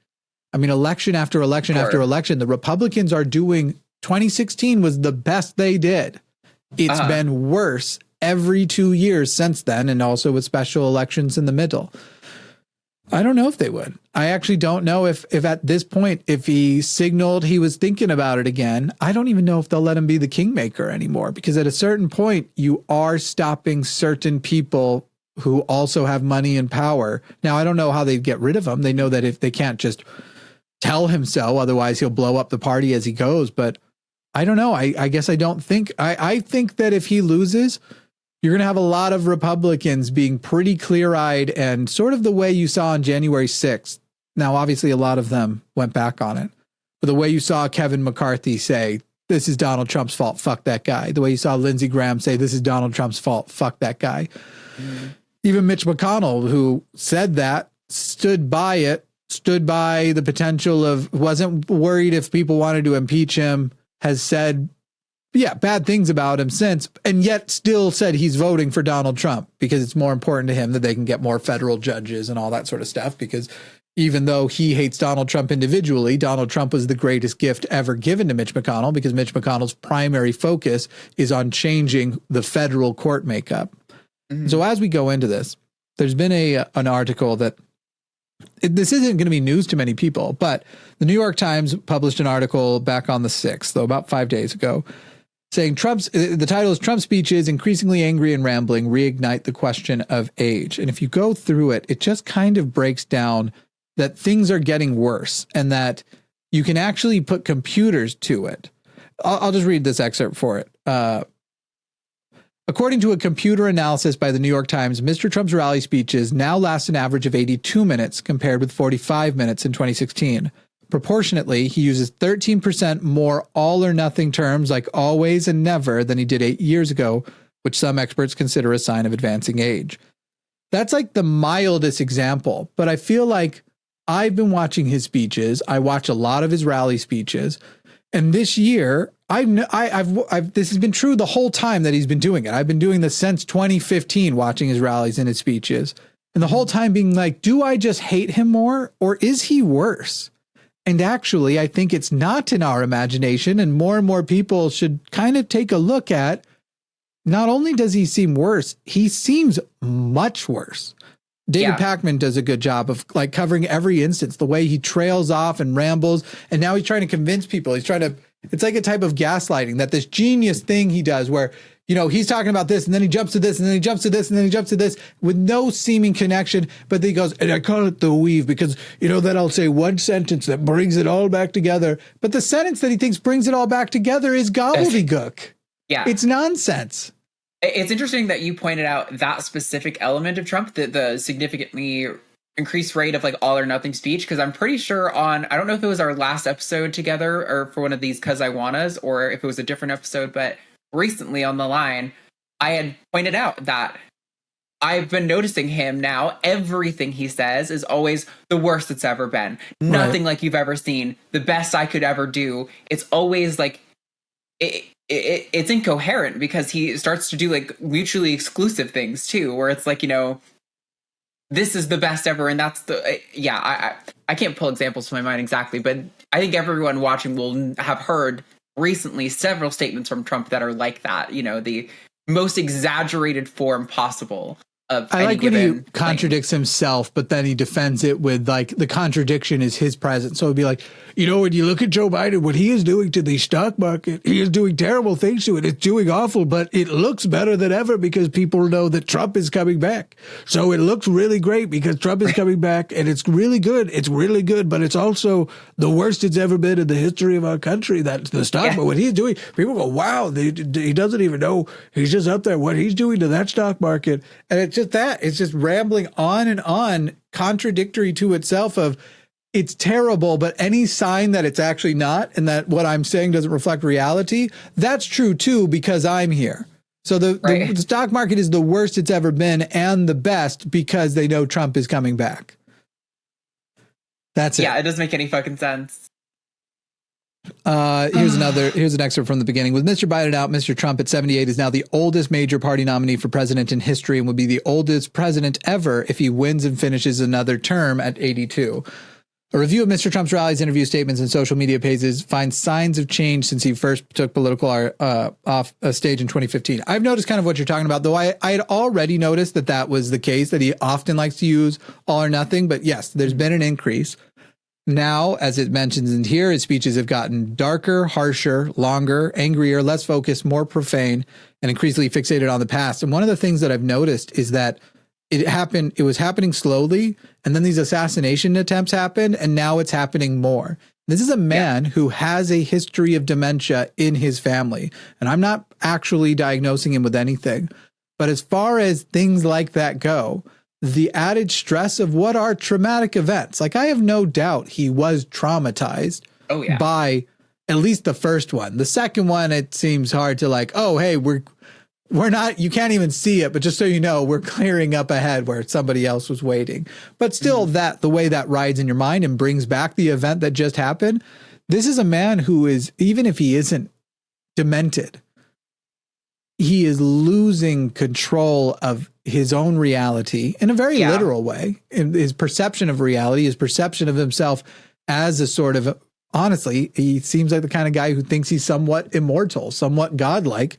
S1: I mean, election after election after election, the Republicans are doing, 2016 was the best they did. It's been worse every 2 years since then, and also with special elections in the middle. I don't know if they would. I actually don't know if at this point, if he signaled he was thinking about it again, I don't even know if they'll let him be the kingmaker anymore, because at a certain point, you are stopping certain people who also have money and power. Now, I don't know how they get rid of them. They know that if they can't just tell him so. Otherwise, he'll blow up the party as he goes. But I don't know. I guess I don't think I think that if he loses, you're going to have a lot of Republicans being pretty clear-eyed and sort of the way you saw on January 6th. Now, obviously, a lot of them went back on it. But the way you saw Kevin McCarthy say, this is Donald Trump's fault, fuck that guy. The way you saw Lindsey Graham say, this is Donald Trump's fault, fuck that guy. Even Mitch McConnell, who said that, stood by it, stood by the potential of, wasn't worried if people wanted to impeach him, has said, bad things about him since, and yet still said he's voting for Donald Trump because it's more important to him that they can get more federal judges and all that sort of stuff. Because even though he hates Donald Trump individually, Donald Trump was the greatest gift ever given to Mitch McConnell because Mitch McConnell's primary focus is on changing the federal court makeup. So as we go into this, there's been an article that this isn't going to be news to many people, but the New York Times published an article back on the 6th, though about 5 days ago, saying the title is Trump's speeches, increasingly angry and rambling, reignite the question of age. And if you go through it, it just kind of breaks down that things are getting worse and that you can actually put computers to it. I'll just read this excerpt for it. According to a computer analysis by the New York Times, Mr. Trump's rally speeches now last an average of 82 minutes compared with 45 minutes in 2016. Proportionately, he uses 13% more all or nothing terms like always and never than he did 8 years ago, which some experts consider a sign of advancing age. That's like the mildest example, but I feel like I've been watching his speeches. I watch a lot of his rally speeches, and this year, this has been true the whole time that he's been doing it. I've been doing this since 2015, watching his rallies and his speeches, and the whole time being like, do I just hate him more, or is he worse? And actually, I think it's not in our imagination, and more people should kind of take a look at, not only does he seem worse, he seems much worse. David Pakman does a good job of like covering every instance, the way he trails off and rambles. And now he's trying to convince people. It's like a type of gaslighting, that this genius thing he does where, he's talking about this and then he jumps to this and then he jumps to this and then he jumps to this with no seeming connection. But then he goes, and I call it the weave because, then I'll say one sentence that brings it all back together. But the sentence that he thinks brings it all back together is gobbledygook. Yeah. It's nonsense.
S2: It's interesting that you pointed out that specific element of Trump, the significantly increased rate of like all or nothing speech, because I'm pretty sure I don't know if it was our last episode together or for one of these Cause I Wannas or if it was a different episode, but recently on the line, I had pointed out that I've been noticing him now. Everything he says is always the worst it's ever been. Right. Nothing like you've ever seen. The best I could ever do. It's always like it's incoherent because he starts to do like mutually exclusive things too, where it's like, this is the best ever. And that's I can't pull examples to my mind exactly, but I think everyone watching will have heard recently several statements from Trump that are like that, the most exaggerated form possible of
S1: I like when he contradicts himself, but then he defends it with like the contradiction is his presence. So it'd be like, when you look at Joe Biden, what he is doing to the stock market, he is doing terrible things to it. It's doing awful, but it looks better than ever because people know that Trump is coming back. So it looks really great because Trump is coming back and it's really good. It's really good, but it's also the worst it's ever been in the history of our country. That's the stock market. What he's doing, people go, wow, he doesn't even know. He's just up there. What he's doing to that stock market. And it's just that. It's just rambling on and on, contradictory to itself of, it's terrible, but any sign that it's actually not and that what I'm saying doesn't reflect reality, that's true too, because I'm here. So the stock market is the worst it's ever been and the best because they know Trump is coming back. That's it.
S2: Yeah, it doesn't make any fucking sense.
S1: Here's an excerpt from the beginning. With Mr. Biden out, Mr. Trump at 78 is now the oldest major party nominee for president in history and would be the oldest president ever if he wins and finishes another term at 82. A review of Mr. Trump's rallies, interview statements, and social media pages finds signs of change since he first took political off stage in 2015. I've noticed kind of what you're talking about, though I had already noticed that was the case, that he often likes to use all or nothing. But yes, there's been an increase. Now, as it mentions in here, his speeches have gotten darker, harsher, longer, angrier, less focused, more profane, and increasingly fixated on the past. And one of the things that I've noticed is that it was happening slowly, and then these assassination attempts happened, and now it's happening more. This is a man who has a history of dementia in his family, and I'm not actually diagnosing him with anything. But as far as things like that go, the added stress of what are traumatic events, like I have no doubt he was traumatized by at least the first one. The second one, it seems hard to like, oh, hey, we're not, you can't even see it, but just so you know, we're clearing up ahead where somebody else was waiting. But still, that the way that rides in your mind and brings back the event that just happened. This is a man who is, even if he isn't demented, he is losing control of his own reality in a very literal way. In his perception of reality, his perception of himself as a sort of, honestly, he seems like the kind of guy who thinks he's somewhat immortal, somewhat godlike.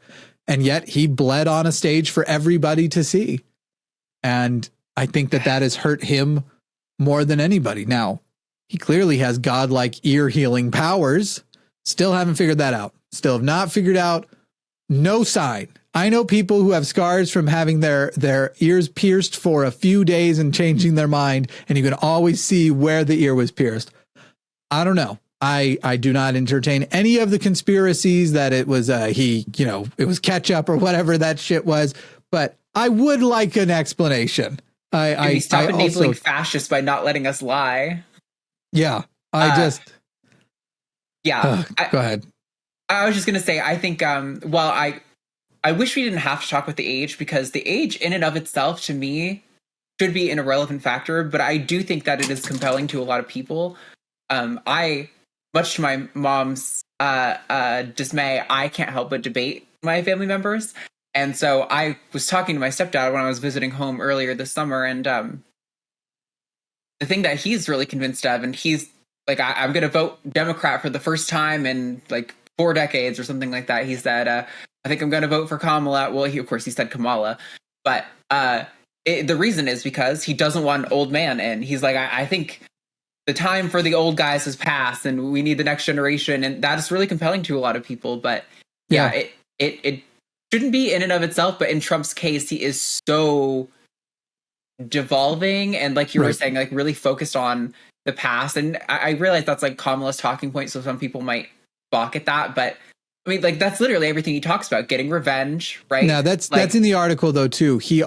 S1: And yet he bled on a stage for everybody to see. And I think that has hurt him more than anybody. Now, he clearly has godlike ear healing powers. Still haven't figured that out. Still have not figured out. No sign. I know people who have scars from having their ears pierced for a few days and changing their mind. And you can always see where the ear was pierced. I don't know. I do not entertain any of the conspiracies that it was it was ketchup or whatever that shit was, but I would like an explanation. I
S2: stop enabling fascists by not letting us lie.
S1: Yeah, go ahead.
S2: I was just gonna say, I think I wish we didn't have to talk about the age, because the age in and of itself to me should be an irrelevant factor, but I do think that it is compelling to a lot of people. Much to my mom's dismay, I can't help but debate my family members. And so I was talking to my stepdad when I was visiting home earlier this summer. And the thing that he's really convinced of, and he's like, I'm going to vote Democrat for the first time in like 4 decades or something like that. He said, I think I'm going to vote for Kamala. Well, he said Kamala. But the reason is because he doesn't want an old man in. He's like, I think the time for the old guys has passed and we need the next generation. And that is really compelling to a lot of people. But it shouldn't be in and of itself. But in Trump's case, he is so devolving and, like you were saying, like really focused on the past. And I realize that's like Kamala's talking point. So some people might balk at that. But I mean, like, that's literally everything he talks about, getting revenge, right?
S1: Now, that's in the article, though, too. He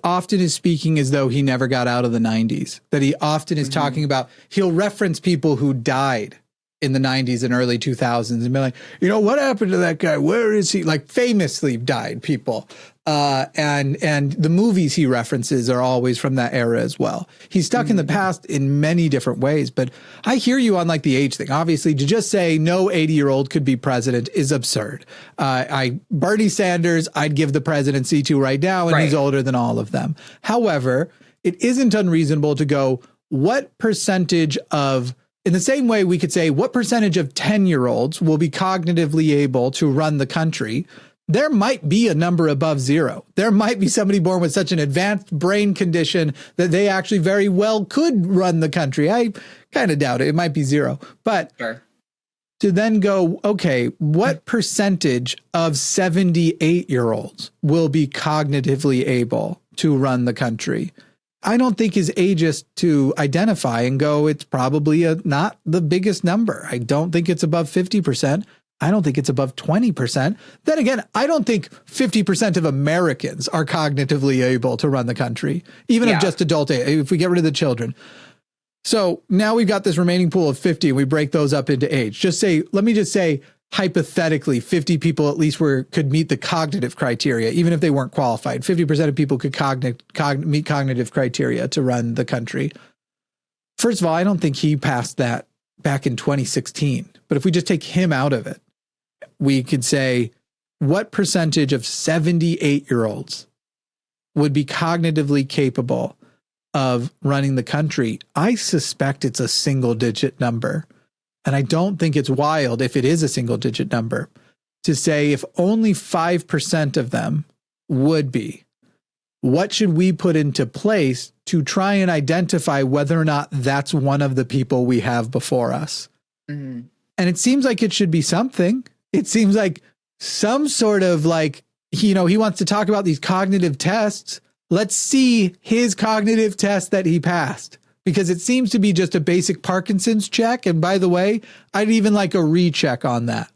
S1: often is speaking as though he never got out of the 90s, that he often is talking about, he'll reference people who died in the 90s and early 2000s and be like, what happened to that guy? Where is he? Like, famously died people. And the movies he references are always from that era as well. He's stuck in the past in many different ways, but I hear you on like the age thing. Obviously, to just say no 80-year-old could be president is absurd. Bernie Sanders, I'd give the presidency to right now, and he's older than all of them. However, it isn't unreasonable to go, what percentage of, in the same way we could say, what percentage of 10-year-olds will be cognitively able to run the country? There might be a number above 0. There might be somebody born with such an advanced brain condition that they actually very well could run the country. I kind of doubt it. It might be 0. But to then go, okay, what percentage of 78-year-olds will be cognitively able to run the country? I don't think is ageist to identify and go, it's probably not the biggest number. I don't think it's above 50%. I don't think it's above 20%. Then again, I don't think 50% of Americans are cognitively able to run the country, even of just adult age, if we get rid of the children. So now we've got this remaining pool of 50 and we break those up into age. Let me just say, hypothetically, 50 people at least could meet the cognitive criteria, even if they weren't qualified. 50% of people could meet cognitive criteria to run the country. First of all, I don't think he passed that back in 2016. But if we just take him out of it, we could say, what percentage of 78-year-olds would be cognitively capable of running the country? I suspect it's a single-digit number. And I don't think it's wild if it is a single-digit number to say if only 5% of them would be. What should we put into place to try and identify whether or not that's one of the people we have before us? Mm-hmm. And it seems like it should be something. It seems like some sort of like, he wants to talk about these cognitive tests. Let's see his cognitive test that he passed, because it seems to be just a basic Parkinson's check. And by the way, I'd even like a recheck on that.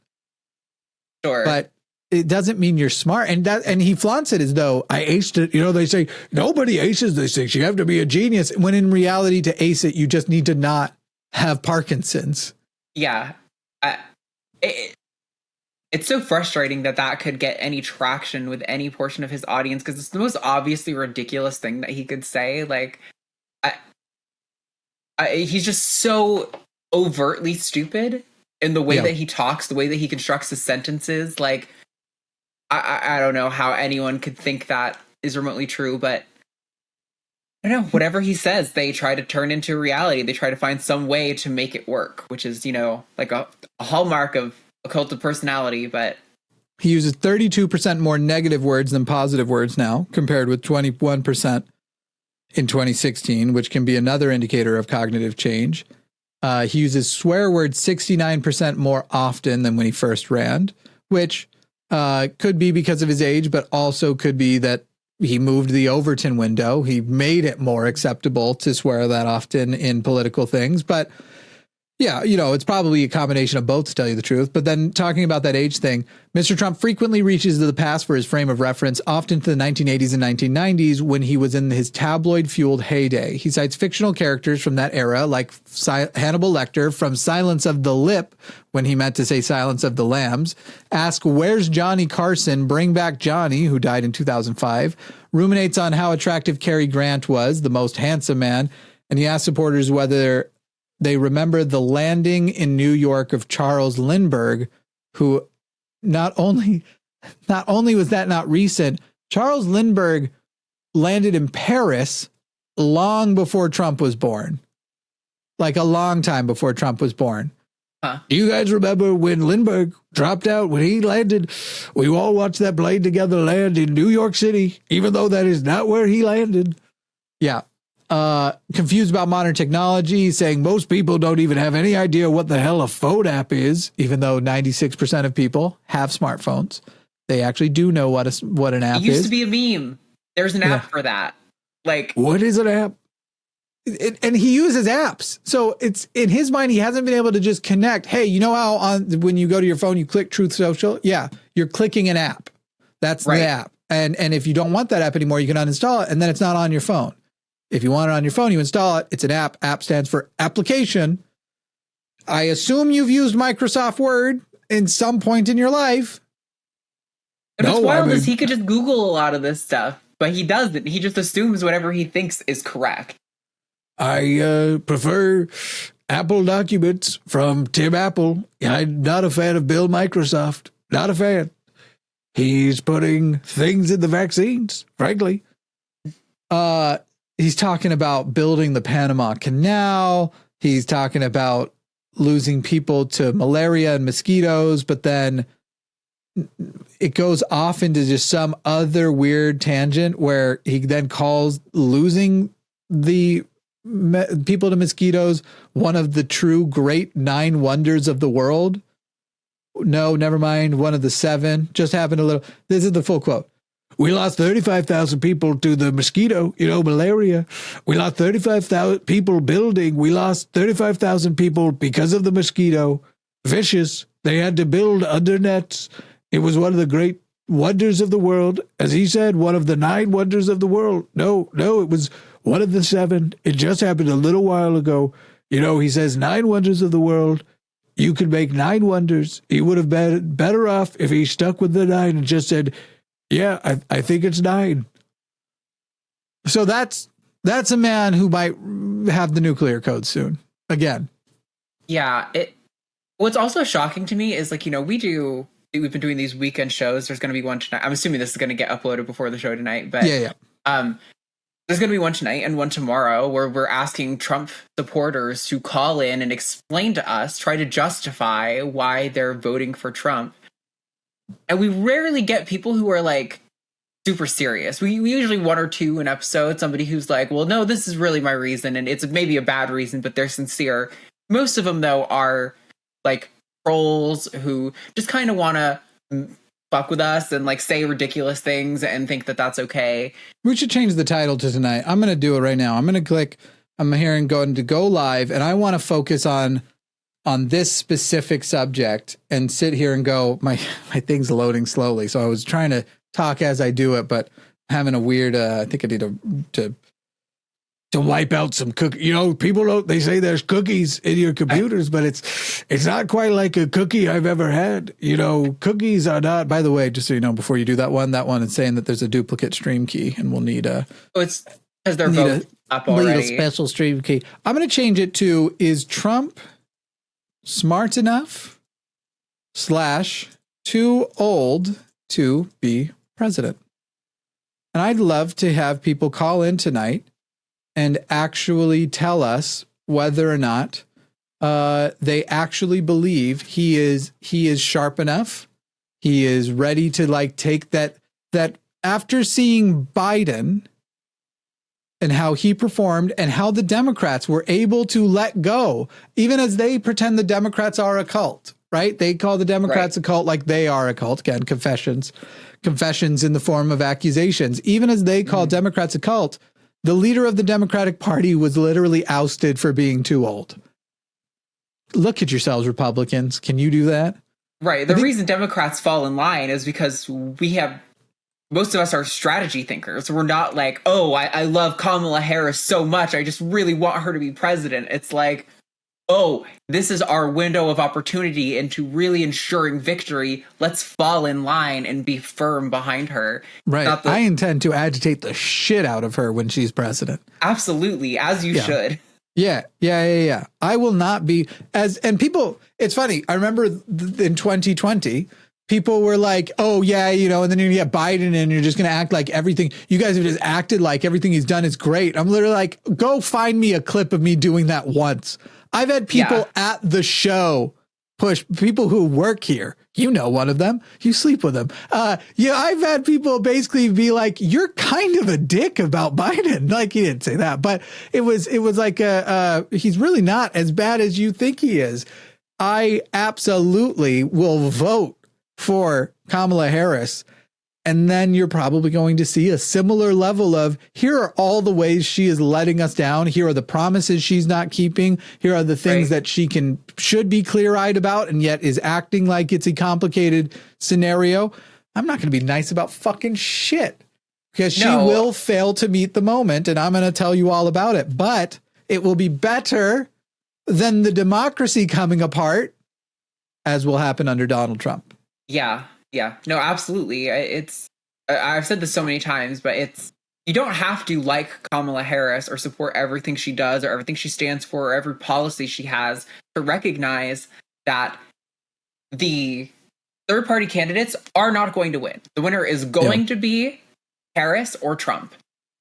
S2: Sure.
S1: But it doesn't mean you're smart. And he flaunts it as though I aced it. You know, they say nobody aces these things. You have to be a genius. When in reality, to ace it, you just need to not have Parkinson's.
S2: Yeah. It's so frustrating that could get any traction with any portion of his audience, because it's the most obviously ridiculous thing that he could say. Like, he's just so overtly stupid in the way that he talks, the way that he constructs his sentences. Like, I don't know how anyone could think that is remotely true, but I don't know. Whatever he says, they try to turn into reality. They try to find some way to make it work, which is, like a hallmark of a cult of personality. But
S1: he uses 32% more negative words than positive words now, compared with 21% in 2016, which can be another indicator of cognitive change. He uses swear words 69% more often than when he first ran, which could be because of his age, but also could be that he moved the Overton window. He made it more acceptable to swear that often in political things. But yeah, it's probably a combination of both, to tell you the truth. But then talking about that age thing, Mr. Trump frequently reaches to the past for his frame of reference, often to the 1980s and 1990s when he was in his tabloid-fueled heyday. He cites fictional characters from that era, like Hannibal Lecter from Silence of the Lip, when he meant to say Silence of the Lambs. Ask, where's Johnny Carson? Bring back Johnny, who died in 2005. Ruminates on how attractive Cary Grant was, the most handsome man. And he asks supporters whether they remember the landing in New York of Charles Lindbergh, who not only was that not recent, Charles Lindbergh landed in Paris long before Trump was born. Like a long time before Trump was born.
S2: Huh.
S1: Do you guys remember when Lindbergh dropped out, when he landed? We all watched that plane together land in New York City, even though that is not where he landed. Yeah. Confused about modern technology, saying most people don't even have any idea what the hell a phone app is, even though 96% of people have smartphones. They actually do know what an app is.
S2: It used to be a meme. There's an app for that. Like,
S1: what is an app? And he uses apps. So it's in his mind, he hasn't been able to just connect. Hey, you know how when you go to your phone, you click Truth Social? Yeah, you're clicking an app. That's the app. And if you don't want that app anymore, you can uninstall it, and then it's not on your phone. If you want it on your phone, you install it. It's an app. App stands for application. I assume you've used Microsoft Word in some point in your life.
S2: And what's wild is he could just Google a lot of this stuff, but he doesn't. He just assumes whatever he thinks is correct.
S1: I prefer Apple Documents from Tim Apple. I'm not a fan of Bill Microsoft. Not a fan. He's putting things in the vaccines, frankly. He's talking about building the Panama Canal. He's talking about losing people to malaria and mosquitoes, but then it goes off into just some other weird tangent where he then calls losing the people to mosquitoes one of the true great 9 wonders of the world. No, never mind. One of the 7. Just happened a little. This is the full quote. We lost 35,000 people to the mosquito, malaria. We lost 35,000 people building. We lost 35,000 people because of the mosquito. Vicious. They had to build under nets. It was one of the great wonders of the world. As he said, one of the 9 wonders of the world. No, it was one of the 7. It just happened a little while ago. He says 9 wonders of the world. You could make 9 wonders. He would have been better off if he stuck with the 9 and just said, yeah, I think it's 9. So that's a man who might have the nuclear code soon. Again.
S2: Yeah. What's also shocking to me is we've been doing these weekend shows. There's going to be one tonight. I'm assuming this is going to get uploaded before the show tonight, but
S1: yeah.
S2: There's going to be one tonight and one tomorrow where we're asking Trump supporters to call in and explain to us, try to justify why they're voting for Trump. And we rarely get people who are super serious. We usually 1 or 2 an episode, somebody who's like, well, no, this is really my reason. And it's maybe a bad reason, but they're sincere. Most of them, though, are trolls who just kind of want to fuck with us and like say ridiculous things and think that that's okay.
S1: We should change the title to tonight. I'm going to do it right now. I'm going to click, I'm here and going to go live, and I want to focus on this specific subject and sit here and go, my thing's loading slowly. So I was trying to talk as I do it, but I'm having a weird, I think I need to wipe out some cookies. You know, people don't, they say there's cookies in your computers, but it's not quite like a cookie I've ever had. You know, cookies are not, by the way, just so you know, before you do that one is saying that there's a duplicate stream key and we'll need
S2: it's because they're both up already.
S1: Need a special stream key. I'm going to change it to, is Trump smart enough / too old to be president? And I'd love to have people call in tonight and actually tell us whether or not they actually believe he is sharp enough. He is ready to like take that after seeing Biden and how he performed and how the Democrats were able to let go, even as they pretend the Democrats are a cult, right? They call the Democrats a cult like they are a cult. Again, confessions in the form of accusations. Even as they call Democrats a cult, the leader of the Democratic Party was literally ousted for being too old. Look at yourselves, Republicans. Can you do that?
S2: Right. The reason Democrats fall in line is because most of us are strategy thinkers. We're not like, oh, I love Kamala Harris so much, I just really want her to be president. It's like, oh, this is our window of opportunity into really ensuring victory. Let's fall in line and be firm behind her.
S1: Right. I intend to agitate the shit out of her when she's president.
S2: Absolutely. As you should.
S1: Yeah. I will not be and people, it's funny. I remember in 2020, people were like, oh yeah, you know, and then you get Biden and you're just going to act like everything. You guys have just acted like everything he's done is great. I'm literally like, go find me a clip of me doing that once. I've had people at the show push people who work here. You know, one of them, you sleep with them. I've had people basically be like, you're kind of a dick about Biden. Like, he didn't say that, but it was like, he's really not as bad as you think he is. I absolutely will vote for Kamala Harris. And then you're probably going to see a similar level of, here are all the ways she is letting us down. Here are the promises she's not keeping. Here are the things that she should be clear-eyed about and yet is acting like it's a complicated scenario. I'm not going to be nice about fucking shit because she will fail to meet the moment, and I'm going to tell you all about it. But it will be better than the democracy coming apart, as will happen under Donald Trump.
S2: Yeah. Yeah, no, absolutely. I've said this so many times, but you don't have to like Kamala Harris or support everything she does or everything she stands for or every policy she has to recognize that the third party candidates are not going to win. The winner is going to be Harris or Trump.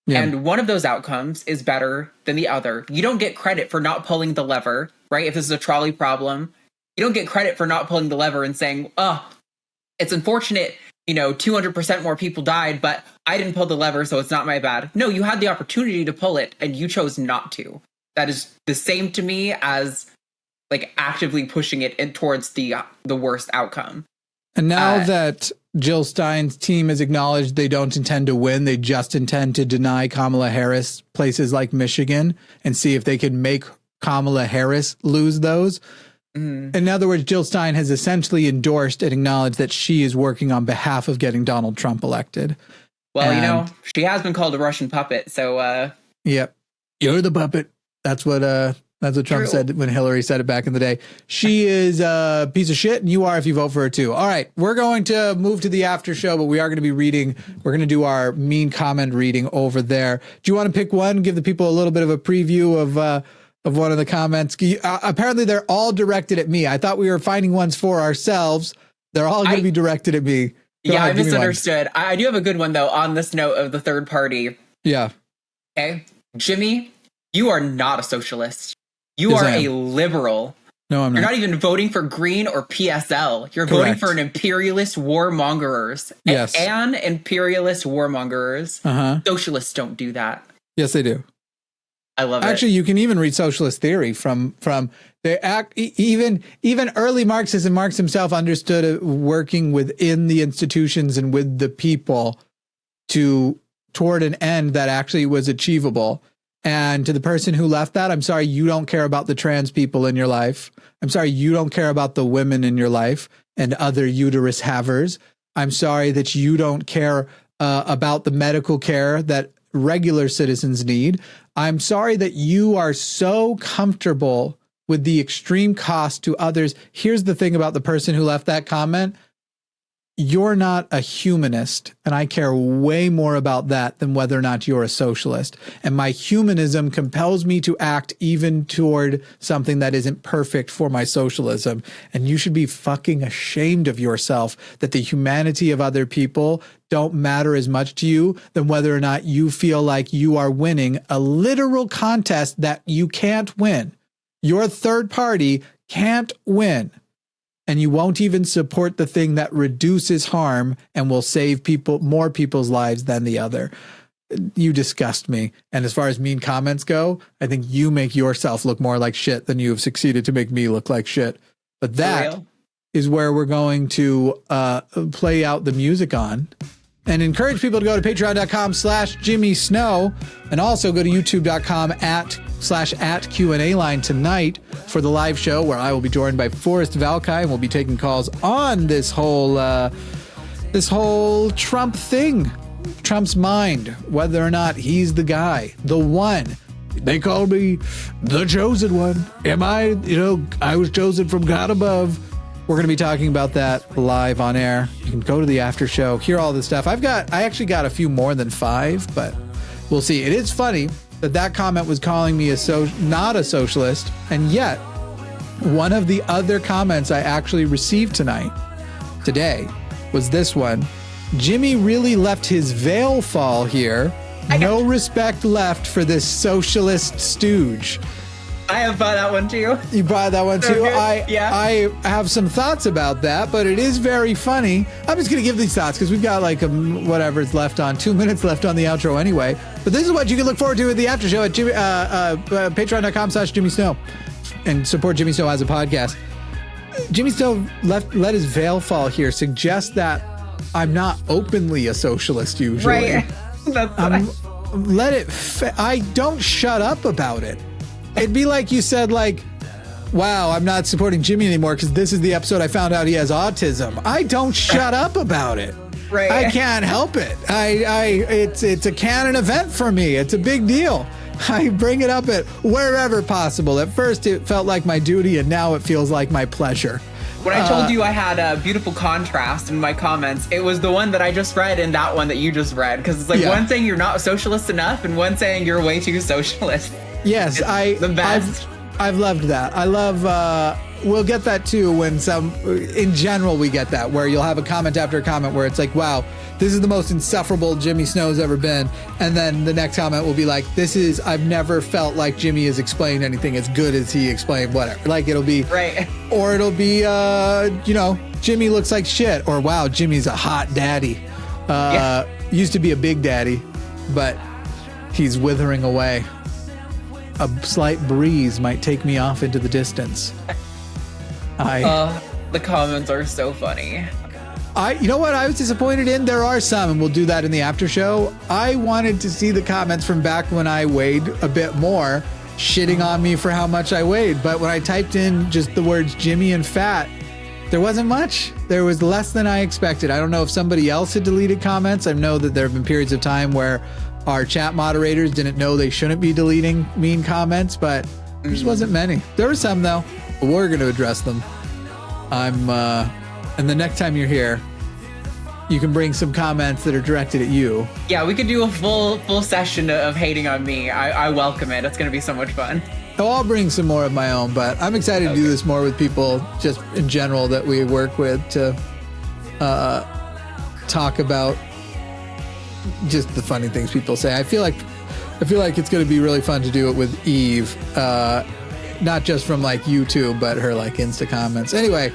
S2: Yeah. And one of those outcomes is better than the other. You don't get credit for not pulling the lever, right? If this is a trolley problem, you don't get credit for not pulling the lever and saying, oh, it's unfortunate, 200% more people died, but I didn't pull the lever, so it's not my bad. No, you had the opportunity to pull it, and you chose not to. That is the same to me as, like, actively pushing it towards the worst outcome.
S1: And now that Jill Stein's team has acknowledged they don't intend to win, they just intend to deny Kamala Harris places like Michigan and see if they can make Kamala Harris lose those. In other words, Jill Stein has essentially endorsed and acknowledged that she is working on behalf of getting Donald Trump elected.
S2: Well, she has been called a Russian puppet, so
S1: yep. You're the puppet. That's what Trump said when Hillary said it back in the day. She is a piece of shit, and you are if you vote for her too. All right, we're going to move to the after show, but we are going to be reading. We're going to do our mean comment reading over there. Do you want to pick one? Give the people a little bit of a preview of one of the comments. Apparently they're all directed at me. I thought we were finding ones for ourselves. They're all going to be directed at me. Go ahead,
S2: I misunderstood. I do have a good one, though, on this note of the third party.
S1: Yeah.
S2: Okay. Jimmy, you are not a socialist. You are a liberal.
S1: No, I'm not.
S2: You're not even voting for Green or PSL. You're voting for an imperialist warmongers.
S1: Yes.
S2: And imperialist warmongers.
S1: Uh-huh.
S2: Socialists don't do that.
S1: Yes, they do.
S2: I love it.
S1: Actually, you can even read socialist theory from even early Marxists, and Marx himself understood it, working within the institutions and with the people toward an end that actually was achievable. And to the person who left that, I'm sorry, you don't care about the trans people in your life. I'm sorry, you don't care about the women in your life and other uterus havers. I'm sorry that you don't care about the medical care that regular citizens need. I'm sorry that you are so comfortable with the extreme cost to others. Here's the thing about the person who left that comment. You're not a humanist, and I care way more about that than whether or not you're a socialist. And my humanism compels me to act even toward something that isn't perfect for my socialism. And you should be fucking ashamed of yourself that the humanity of other people don't matter as much to you than whether or not you feel like you are winning a literal contest that you can't win. Your third party can't win. And you won't even support the thing that reduces harm and will save more people's lives than the other. You disgust me. And as far as mean comments go, I think you make yourself look more like shit than you have succeeded to make me look like shit. But that is where we're going to play out the music on. And encourage people to go to patreon.com/Jimmy Snow, and also go to youtube.com/at Q&A line tonight for the live show, where I will be joined by Forrest Valkai, and we'll be taking calls on this whole Trump thing, Trump's mind, whether or not he's the guy, the one. They call me the chosen one. Am I? I was chosen from God above. We're going to be talking about that live on air. You can go to the after show, hear all this stuff. I actually got a few more than 5, but we'll see. It is funny that comment was calling me not a socialist, and yet one of the other comments I actually received today, was this one. Jimmy really left his veil fall here. No respect left for this socialist stooge.
S2: I have bought that one too.
S1: You bought that one too?
S2: Okay.
S1: I have some thoughts about that, but it is very funny. I'm just going to give these thoughts because we've got like whatever's left on, 2 minutes left on the outro anyway. But this is what you can look forward to at the after show at patreon.com/Jimmy Snow, and support Jimmy Snow as a podcast. Jimmy Snow let his veil fall here, suggests that I'm not openly a socialist usually.
S2: Right.
S1: I don't shut up about it. It'd be like you said, like, wow, I'm not supporting Jimmy anymore because this is the episode I found out he has autism. I don't shut up about it.
S2: Right.
S1: I can't help it. It's a canon event for me. It's a big deal. I bring it up at wherever possible. At first, it felt like my duty, and now it feels like my pleasure.
S2: When I told you I had a beautiful contrast in my comments, it was the one that I just read and that one that you just read. Because it's like one saying you're not socialist enough and one saying you're way too socialist.
S1: Yes,
S2: the best.
S1: I've loved that. I love, we'll get that too when in general we get that, where you'll have a comment after a comment where it's like, wow, this is the most insufferable Jimmy Snow's ever been. And then the next comment will be like, I've never felt like Jimmy has explained anything as good as he explained, whatever. Like it'll be,
S2: right.
S1: Or it'll be, Jimmy looks like shit, or wow, Jimmy's a hot daddy. Used to be a big daddy, but he's withering away. A slight breeze might take me off into the distance.
S2: The comments are so funny.
S1: You know what I was disappointed in? There are some, and we'll do that in the after show. I wanted to see the comments from back when I weighed a bit more, shitting on me for how much I weighed. But when I typed in just the words Jimmy and fat, there wasn't much. There was less than I expected. I don't know if somebody else had deleted comments. I know that there have been periods of time where our chat moderators didn't know they shouldn't be deleting mean comments, but there just wasn't many. There were some though, but we're going to address them. And the next time you're here, you can bring some comments that are directed at you. Yeah,
S2: we could do a full session of hating on me. I welcome it. It's going to be so much fun.
S1: Oh, I'll bring some more of my own, but I'm excited to do this more with people just in general that we work with to talk about just the funny things people say. I feel like it's going to be really fun to do it with Eve, not just from like YouTube, but her like Insta comments. Anyway,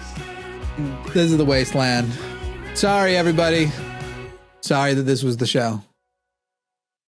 S1: this is the wasteland. Sorry, everybody. Sorry that this was the show.